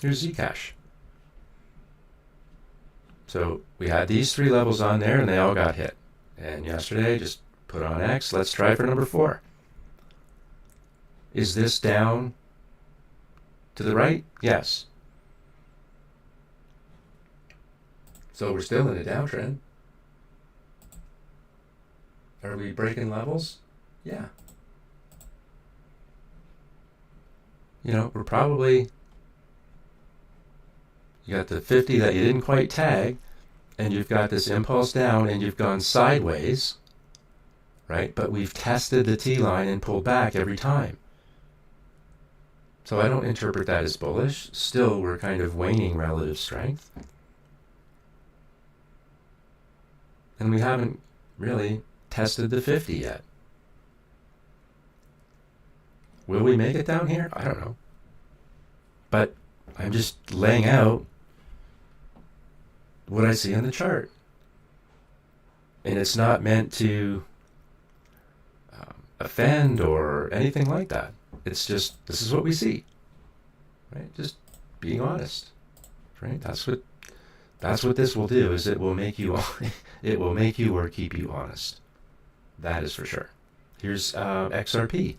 Here's Zcash. So we had these 3 levels on there, and they all got hit. And yesterday, just put on X. Let's try for number 4. Is this down to the right? Yes. So we're still in a downtrend. Are we breaking levels? Yeah. We're probably, you got the 50 that you didn't quite tag, and you've got this impulse down, and you've gone sideways, right? But we've tested the T-line and pulled back every time. So I don't interpret that as bullish. Still, we're kind of waning relative strength. And we haven't really tested the 50 yet. Will we make it down here? I don't know. But I'm just laying out what I see on the chart. And it's not meant to offend or anything like that. It's just, this is what we see, right? Just being honest, right? That's what this will do, is it will make you or keep you honest. That is for sure. Here's XRP.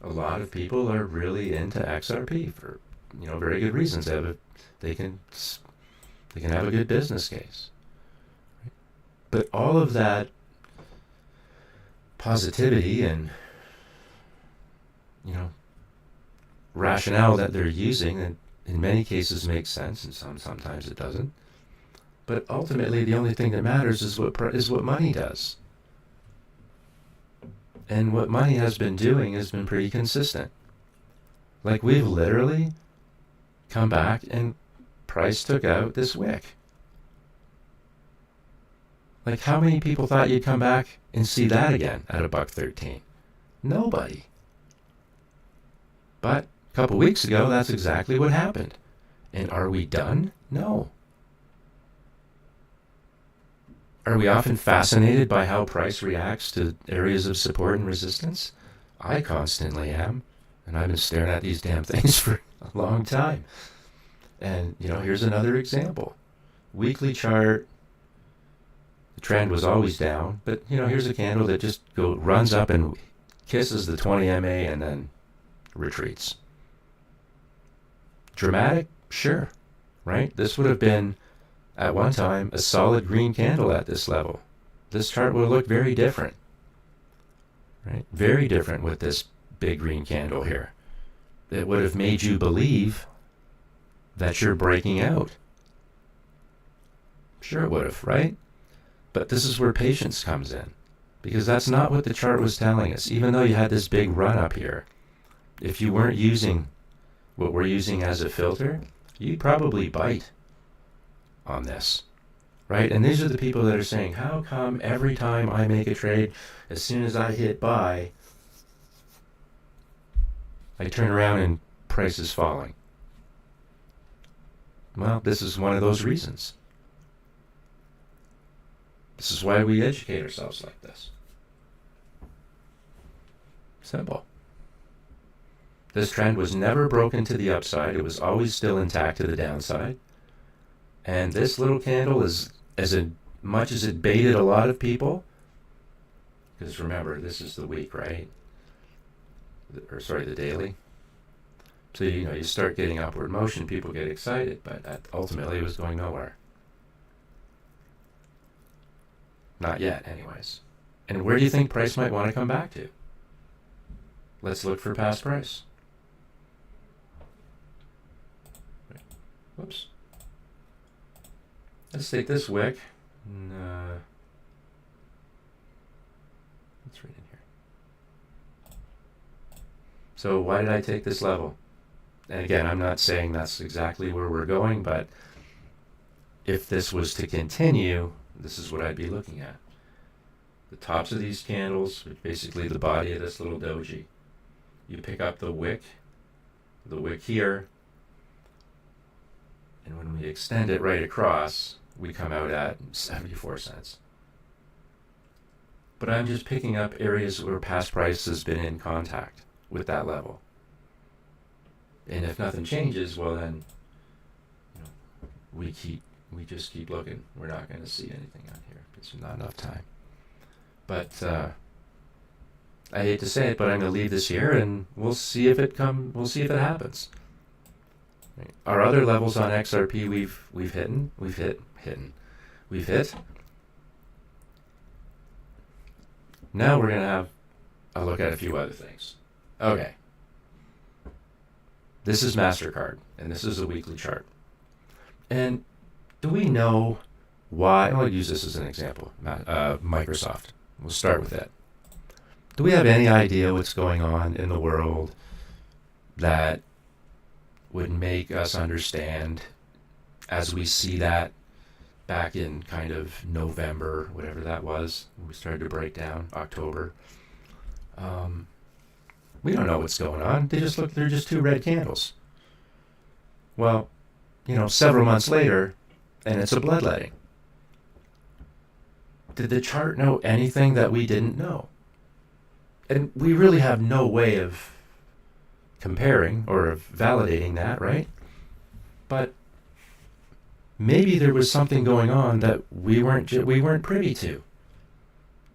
A lot of people are really into XRP for very good reasons. They can have a good business case. Right? But all of that positivity and rationale that they're using, and in many cases makes sense, and sometimes it doesn't. But ultimately, the only thing that matters is what money does. And what money has been doing has been pretty consistent. Like, we've literally come back and price took out this wick. Like, how many people thought you'd come back and see that again at $1.13? Nobody. But a couple weeks ago, that's exactly what happened. And are we done? No. Are we often fascinated by how price reacts to areas of support and resistance? I constantly am. And I've been staring at these damn things for a long time. And, here's another example. Weekly chart, the trend was always down. But, here's a candle that just runs up and kisses the 20 MA and then retreats. Dramatic? Sure. Right? This would have been, at one time, a solid green candle at this level. This chart would look very different. Right? Very different with this big green candle here. It would have made you believe that you're breaking out. Sure it would have, right? But this is where patience comes in. Because that's not what the chart was telling us. Even though you had this big run up here, if you weren't using what we're using as a filter, you'd probably bite on this, right? And these are the people that are saying, how come every time I make a trade, as soon as I hit buy, I turn around and price is falling? Well, this is one of those reasons. This is why we educate ourselves like this. Simple. This trend was never broken to the upside. It was always still intact to the downside. And this little candle is, as much as it baited a lot of people, because remember, this is the week, right? The daily. So, you start getting upward motion, people get excited, but ultimately it was going nowhere. Not yet, anyways. And where do you think price might want to come back to? Let's look for past price. Whoops. Let's take this wick. And, it's right in here. So why did I take this level? And again, I'm not saying that's exactly where we're going, but if this was to continue, this is what I'd be looking at. The tops of these candles, basically the body of this little doji. You pick up the wick here, and when we extend it right across, we come out at 74 cents. But I'm just picking up areas where past price has been in contact with that level. And if nothing changes, well then, we just keep looking. We're not going to see anything out here. It's not enough time. But I hate to say it, but I'm going to leave this here, and we'll see if it happens. Right. Our other levels on XRP we've hit. Now we're going to have a look at a few other things. Okay. This is MasterCard, and this is a weekly chart. And do we know why? I'll use this as an example. Microsoft. We'll start with that. Do we have any idea what's going on in the world that would make us understand, as we see that back in kind of November, whatever that was, when we started to break down, October? We don't know what's going on. They're just two red candles. Well, several months later, and it's a bloodletting. Did the chart know anything that we didn't know? And we really have no way of comparing or of validating that, right? But maybe there was something going on that we weren't privy to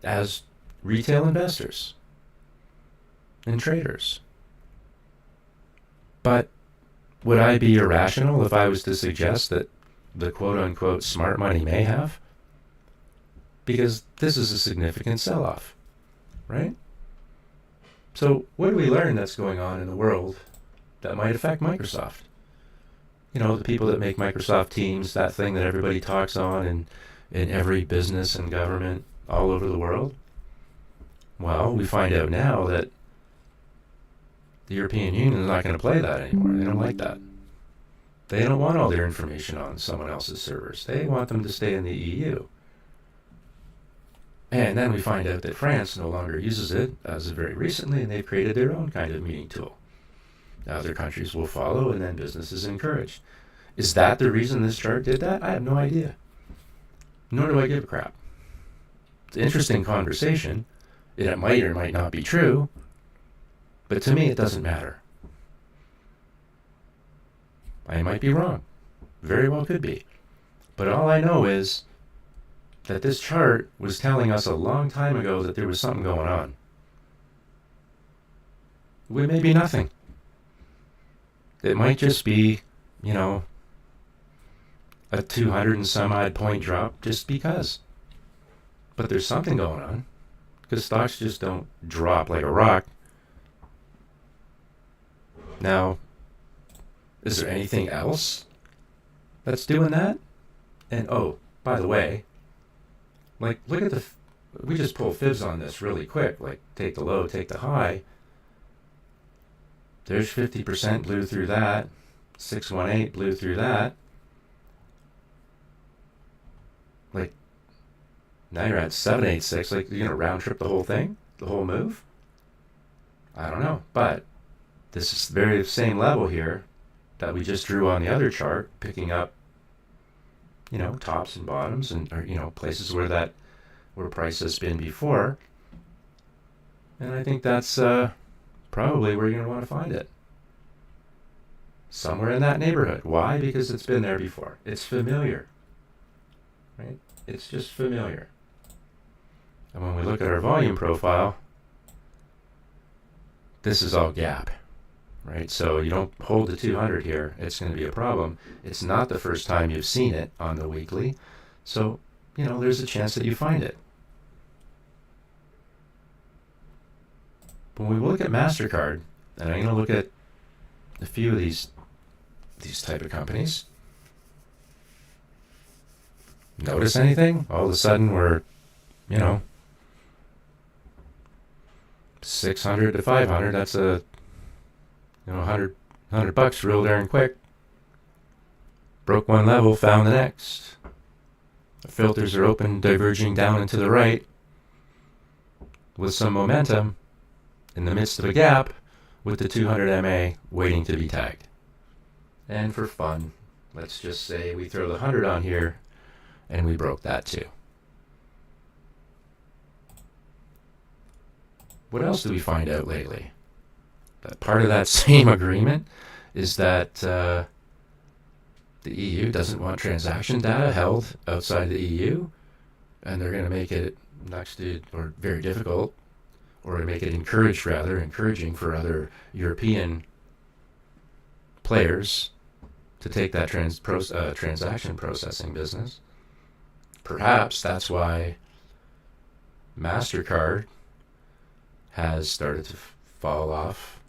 as retail investors and traders. But would I be irrational if I was to suggest that the quote-unquote smart money may have? Because this is a significant sell-off, right? So what do we learn that's going on in the world that might affect Microsoft? The people that make Microsoft Teams, that thing that everybody talks on in every business and government all over the world. Well, we find out now that the European Union is not going to play that anymore. They don't like that. They don't want all their information on someone else's servers. They want them to stay in the EU. And then we find out that France no longer uses it as of very recently, and they've created their own kind of meeting tool. Other countries will follow, and then business is encouraged. Is that the reason this chart did that? I have no idea. Nor do I give a crap. It's an interesting conversation. It might or might not be true, but to me it doesn't matter. I might be wrong. Very well could be. But all I know is that this chart was telling us a long time ago that there was something going on. It may be nothing. It might just be, a 200 and some odd point drop just because. But there's something going on, because stocks just don't drop like a rock. Now, is there anything else that's doing that? And oh, by the way, look at we just pull fibs on this really quick, take the low, take the high. There's 50% blew through that. 618 blew through that. Now you're at 786. You're going to round trip the whole thing? The whole move? I don't know. But this is the very same level here that we just drew on the other chart, picking up, tops and bottoms and, places where price has been before. And I think that's probably where you're going to want to find it. Somewhere in that neighborhood. Why? Because it's been there before. It's familiar. Right? It's just familiar. And when we look at our volume profile, this is all gap. Right? So you don't hold the 200 here, it's going to be a problem. It's not the first time you've seen it on the weekly. So, there's a chance that you find it. When we look at MasterCard, and I'm going to look at a few of these type of companies, notice anything? All of a sudden we're, 600 to 500, that's a, $100 real darn quick. Broke one level, found the next. The filters are open, diverging down and to the right with some momentum in the midst of a gap with the 200 MA waiting to be tagged. And for fun, let's just say we throw the 100 on here and we broke that too. What else do we find out lately? That part of that same agreement is that the EU doesn't want transaction data held outside the EU, and they're going to make it next to, or very difficult, or make it encouraging for other European players to take that transaction processing business. Perhaps that's why MasterCard has started to fall off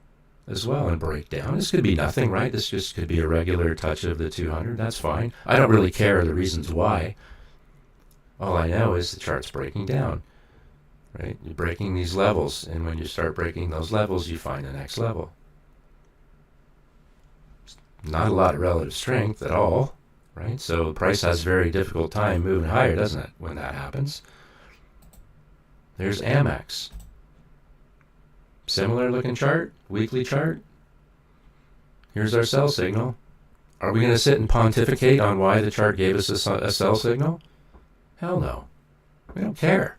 as well and break down. This could be nothing, right? This just could be a regular touch of the 200. That's fine. I don't really care the reasons why. All I know is the chart's breaking down, right? You're breaking these levels, and when you start breaking those levels, you find the next level. Not a lot of relative strength at all, right? So the price has a very difficult time moving higher, doesn't it, when that happens? There's Amex. Similar looking chart, weekly chart. Here's our sell signal. Are we going to sit and pontificate on why the chart gave us a sell signal? Hell no. We don't care.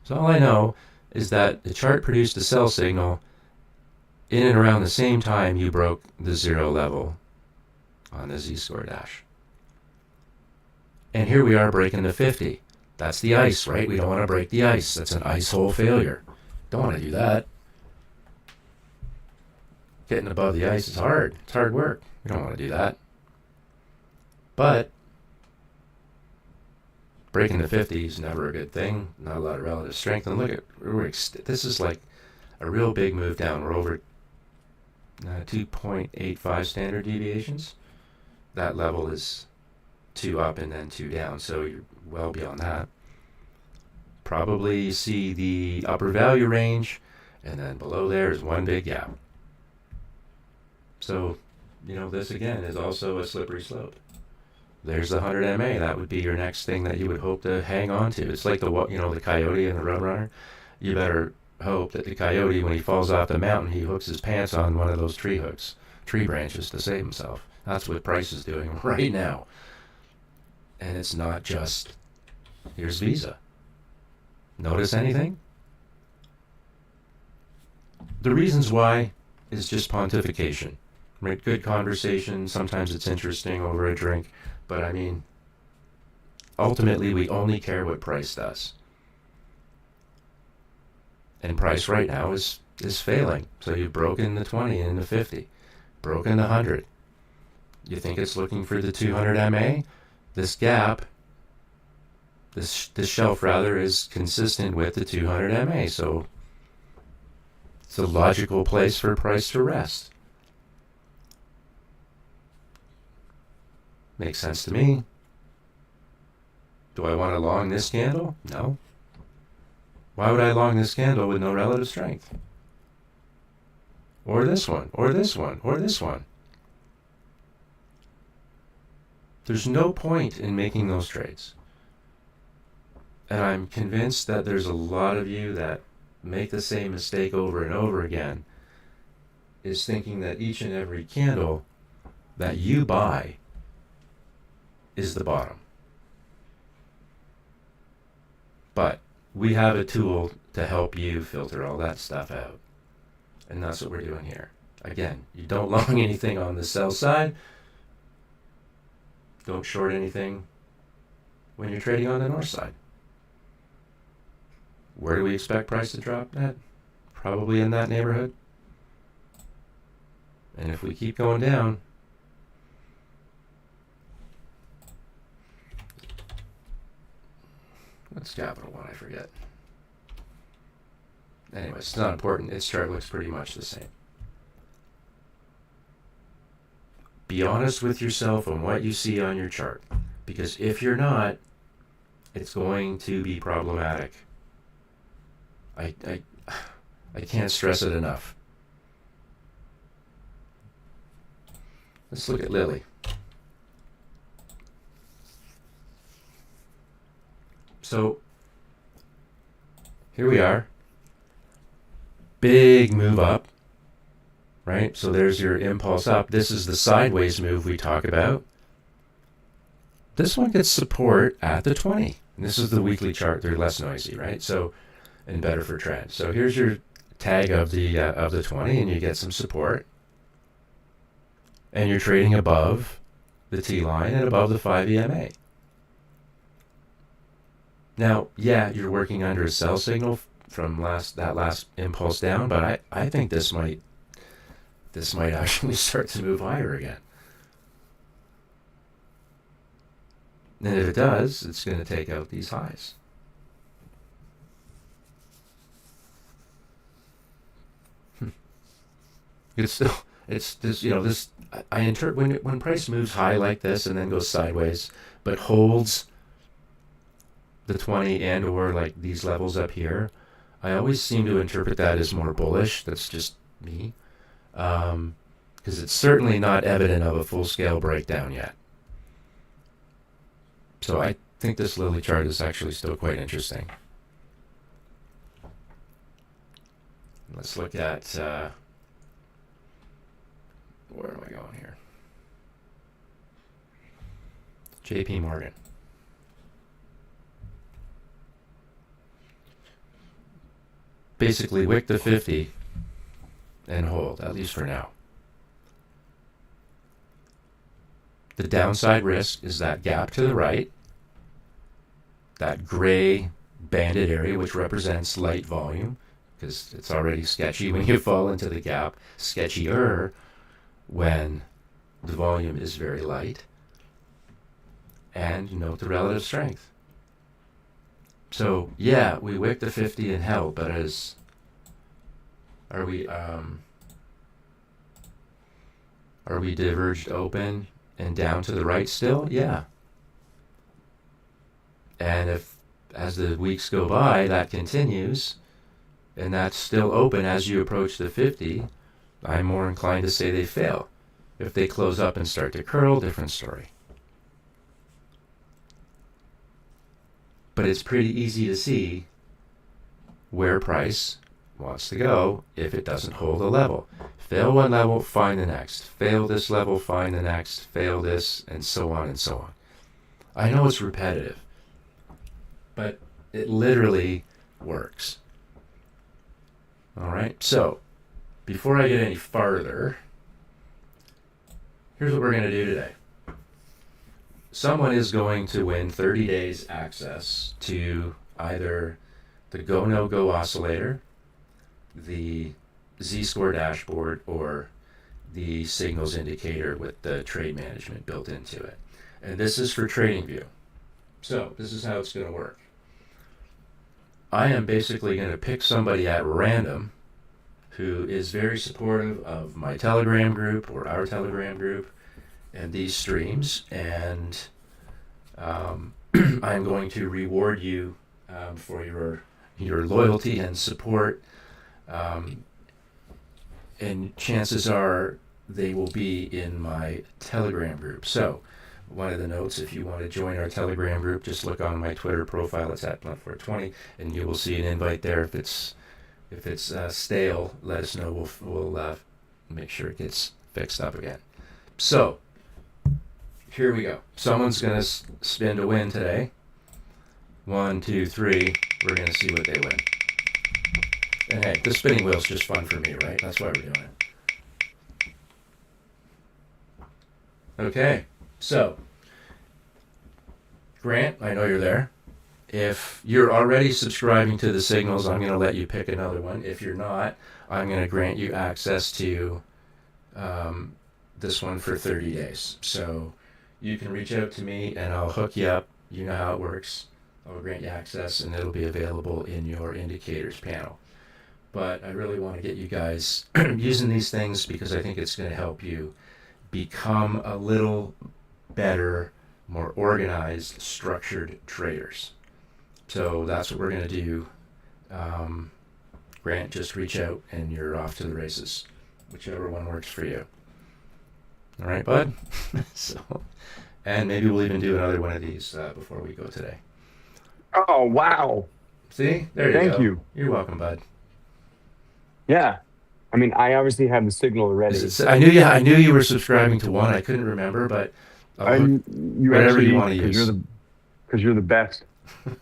So all I know is that the chart produced a sell signal in and around the same time you broke the 0 level on the Z-score dash. And here we are breaking the 50. That's the ice, right? We don't want to break the ice. That's an ice hole failure. Don't want to do that. Getting above the ice is hard. It's hard work. We don't want to do that. But breaking the 50 is never a good thing. Not a lot of relative strength. And look at, this is like a real big move down. We're over 2.85 standard deviations. That level is 2 up and then 2 down. So you're well beyond that. Probably see the upper value range, and then below there is one big gap. So, this again is also a slippery slope. There's the 100 MA. That would be your next thing that you would hope to hang on to. It's like the coyote and the roadrunner. You better hope that the coyote, when he falls off the mountain, he hooks his pants on one of those tree branches to save himself. That's what Price is doing right now. And it's not just, here's Visa. Notice anything? The reasons why is just pontification. Right? Good conversation. Sometimes it's interesting over a drink. But I mean, ultimately, we only care what Price does. And Price right now is failing. So you've broken the 20 and the 50. Broken the 100. You think it's looking for the 200 MA? This gap, this shelf rather, is consistent with the 200 MA. So it's a logical place for Price to rest. Makes sense to me. Do I want to long this candle? No. Why would I long this candle with no relative strength? Or this one, or this one, or this one. There's no point in making those trades. And I'm convinced that there's a lot of you that make the same mistake over and over again, is thinking that each and every candle that you buy is the bottom. But we have a tool to help you filter all that stuff out. And that's what we're doing here. Again, you don't long anything on the sell side. Don't short anything when you're trading on the north side. Where do we expect price to drop at? Probably in that neighborhood. And if we keep going down, what's Capital One? I forget. Anyway, it's not important. Its chart looks pretty much the same. Be honest with yourself on what you see on your chart. Because if you're not, it's going to be problematic. I can't stress it enough. Let's look at Lilly. So here we are. Big move up, right? So there's your impulse up. This is the sideways move we talk about. This one gets support at the 20. And this is the weekly chart. They're less noisy, right? So, and better for trend. So here's your tag of the 20, and you get some support. And you're trading above the T line and above the 5 EMA. Now, yeah, you're working under a sell signal from that last impulse down, but I think this might actually start to move higher again. And if it does, it's going to take out these highs. It's this. I interpret when price moves high like this and then goes sideways, but holds the 20 and or like these levels up here, I always seem to interpret that as more bullish. That's just me, because it's certainly not evident of a full-scale breakdown yet. So I think this Lilly chart is actually still quite interesting. Let's look at where am I going here? JP Morgan. Basically, wick the 50 and hold, at least for now. The downside risk is that gap to the right, that gray banded area, which represents light volume, because it's already sketchy when you fall into the gap, sketchier when the volume is very light. And note the relative strength. So yeah, we wicked the 50 and held, but are we diverged open and down to the right still? Yeah. And if as the weeks go by that continues and that's still open as you approach the 50, I'm more inclined to say they fail. If they close up and start to curl, different story. But it's pretty easy to see where price wants to go if it doesn't hold a level. Fail one level, find the next. Fail this level, find the next. Fail this, and so on and so on. I know it's repetitive, but it literally works. All right, so before I get any farther, here's what we're going to do today. Someone is going to win 30 days access to either the Go No Go oscillator, the Z-score dashboard, or the signals indicator with the trade management built into it. And this is for TradingView. So this is how it's going to work. I am basically going to pick somebody at random who is very supportive of my Telegram group or our Telegram group and these streams, and I'm going to reward you for your loyalty and support, and chances are they will be in my Telegram group. So one of the notes, if you want to join our Telegram group, just look on my Twitter profile. It's at Blunt420, and you will see an invite there. If it's stale, let us know. We'll make sure it gets fixed up again. So here we go. Someone's going to spin to win today. 1, 2, 3. We're going to see what they win. And hey, the spinning wheel's just fun for me, right? That's why we're doing it. Okay, so Grant, I know you're there. If you're already subscribing to the signals, I'm going to let you pick another one. If you're not, I'm going to grant you access to this one for 30 days. So you can reach out to me and I'll hook you up. You know how it works. I'll grant you access and it'll be available in your indicators panel. But I really want to get you guys using these things because I think it's going to help you become a little better, more organized, structured traders. So that's what we're going to do. Grant, just reach out and you're off to the races, whichever one works for you. All right, bud? And maybe we'll even do another one of these before we go today. Oh, wow. See? There you go. Thank you. You're welcome, bud. Yeah. I mean, I obviously have the signal already. I knew you were subscribing to one. I couldn't remember, but whatever you want to use. Because you're the best.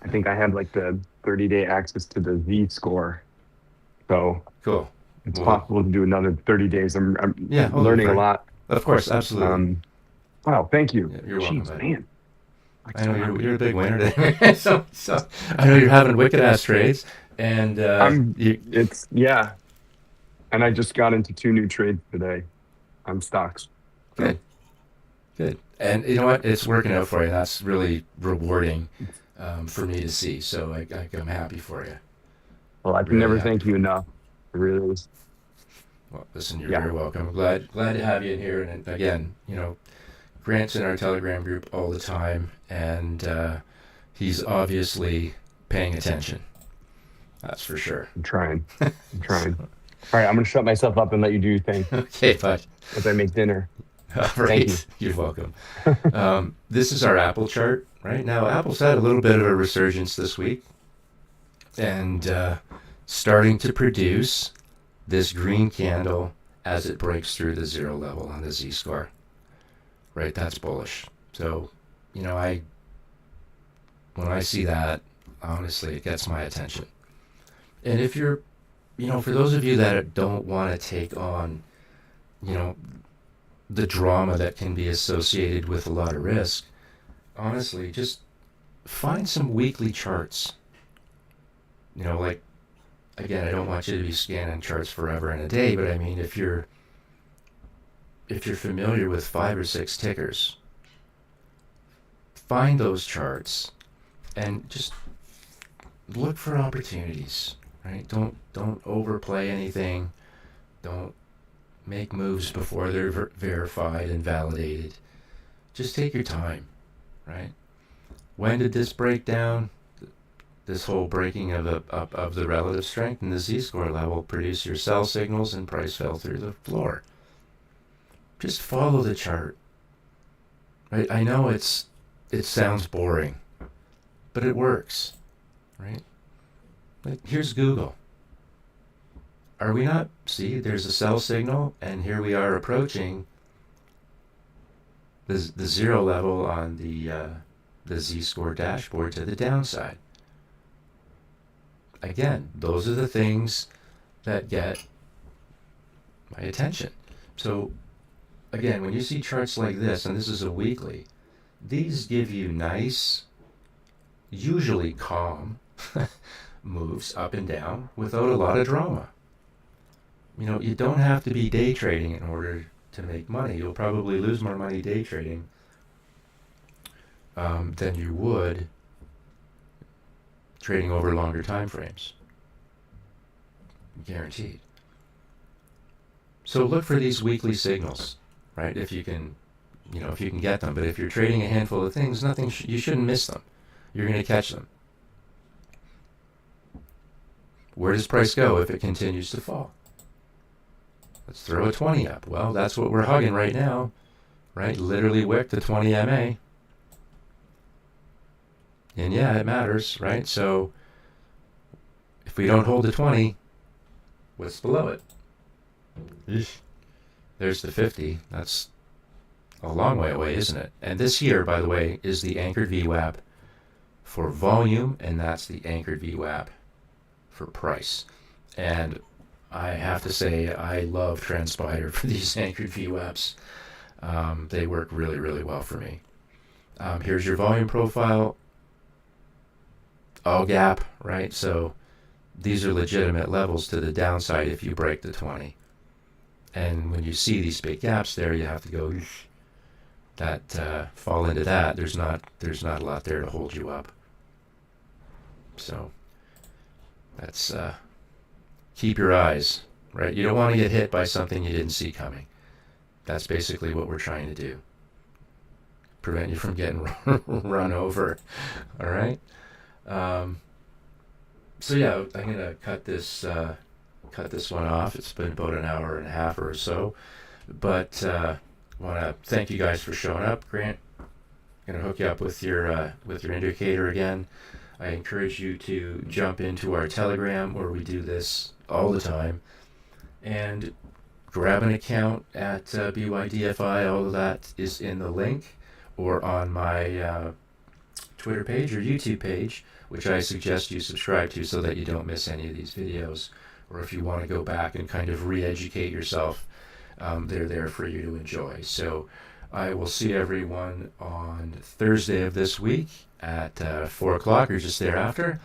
I think I have like the 30-day access to the Z-score. So cool. It's possible to do another 30 days. I'm learning a lot. Of course, absolutely. Wow, thank you. Yeah, you're welcome, buddy. Man. I know you're a big winner today. so I know you're having wicked ass trades, and and I just got into 2 new trades today on stocks. So. Good. And you know what? It's working out for you. That's really rewarding for me to see. So I'm happy for you. Well, I can never thank you enough. It really is. Well, listen, you're very welcome. I'm glad to have you in here. And again, Grant's in our Telegram group all the time, and he's obviously paying attention. That's for sure. I'm trying. All right, I'm going to shut myself up and let you do your thing. Okay, bud. As I make dinner. All right. Thank you. You're welcome. This is our Apple chart. Right now, Apple's had a little bit of a resurgence this week, and starting to produce this green candle as it breaks through the 0 level on the Z-score. Right, that's bullish. So you know, when I see that, honestly, it gets my attention. And if you're, for those of you that don't want to take on, you know, the drama that can be associated with a lot of risk, honestly, just find some weekly charts. Like, again, I don't want you to be scanning charts forever and a day, but I mean, if you're familiar with 5 or 6 tickers, find those charts and just look for opportunities, right? Don't overplay anything. Don't make moves before they're verified and validated. Just take your time, right? When did this break down? This whole breaking of the relative strength and the z-score level produce your sell signals and price fell through the floor. Just follow the chart, right? I know it sounds boring, but it works, right? Like, here's Google. Are we not? See, there's a sell signal, and here we are approaching the zero level on the z-score dashboard to the downside. Again, those are the things that get my attention. So, again, when you see charts like this, and this is a weekly, these give you nice, usually calm moves up and down without a lot of drama. You don't have to be day trading in order to make money. You'll probably lose more money day trading than you would trading over longer time frames. Guaranteed. So look for these weekly signals, right? If you can get them. But if you're trading a handful of things, you shouldn't miss them. You're going to catch them. Where does price go if it continues to fall? Let's throw a 20 up. Well, that's what we're hugging right now, right? Literally wick the 20 MA. And yeah, it matters, right? So if we don't hold the 20, what's below it? Eesh. There's the 50. That's a long way away, isn't it? And this here, by the way, is the anchored VWAP for volume, and that's the anchored VWAP for price. And I have to say, I love Transpider for these anchored VWAPs. They work really, really well for me. Here's your volume profile. All gap, right? So these are legitimate levels to the downside if you break the 20. And when you see these big gaps there, you have to go, fall into that. There's not a lot there to hold you up. So that's keep your eyes, right? You don't want to get hit by something you didn't see coming. That's basically what we're trying to do. Prevent you from getting run over. All right. So yeah, I'm gonna cut this one off. It's been about an hour and a half or so, but want to thank you guys for showing up. Grant, gonna hook you up with your indicator again. I encourage you to jump into our Telegram where we do this all the time, and grab an account at BYDFI. All of that is in the link, or on my Twitter page or YouTube page, which I suggest you subscribe to so that you don't miss any of these videos. Or if you want to go back and kind of re-educate yourself, they're there for you to enjoy. So I will see everyone on Thursday of this week at 4 o'clock or just thereafter.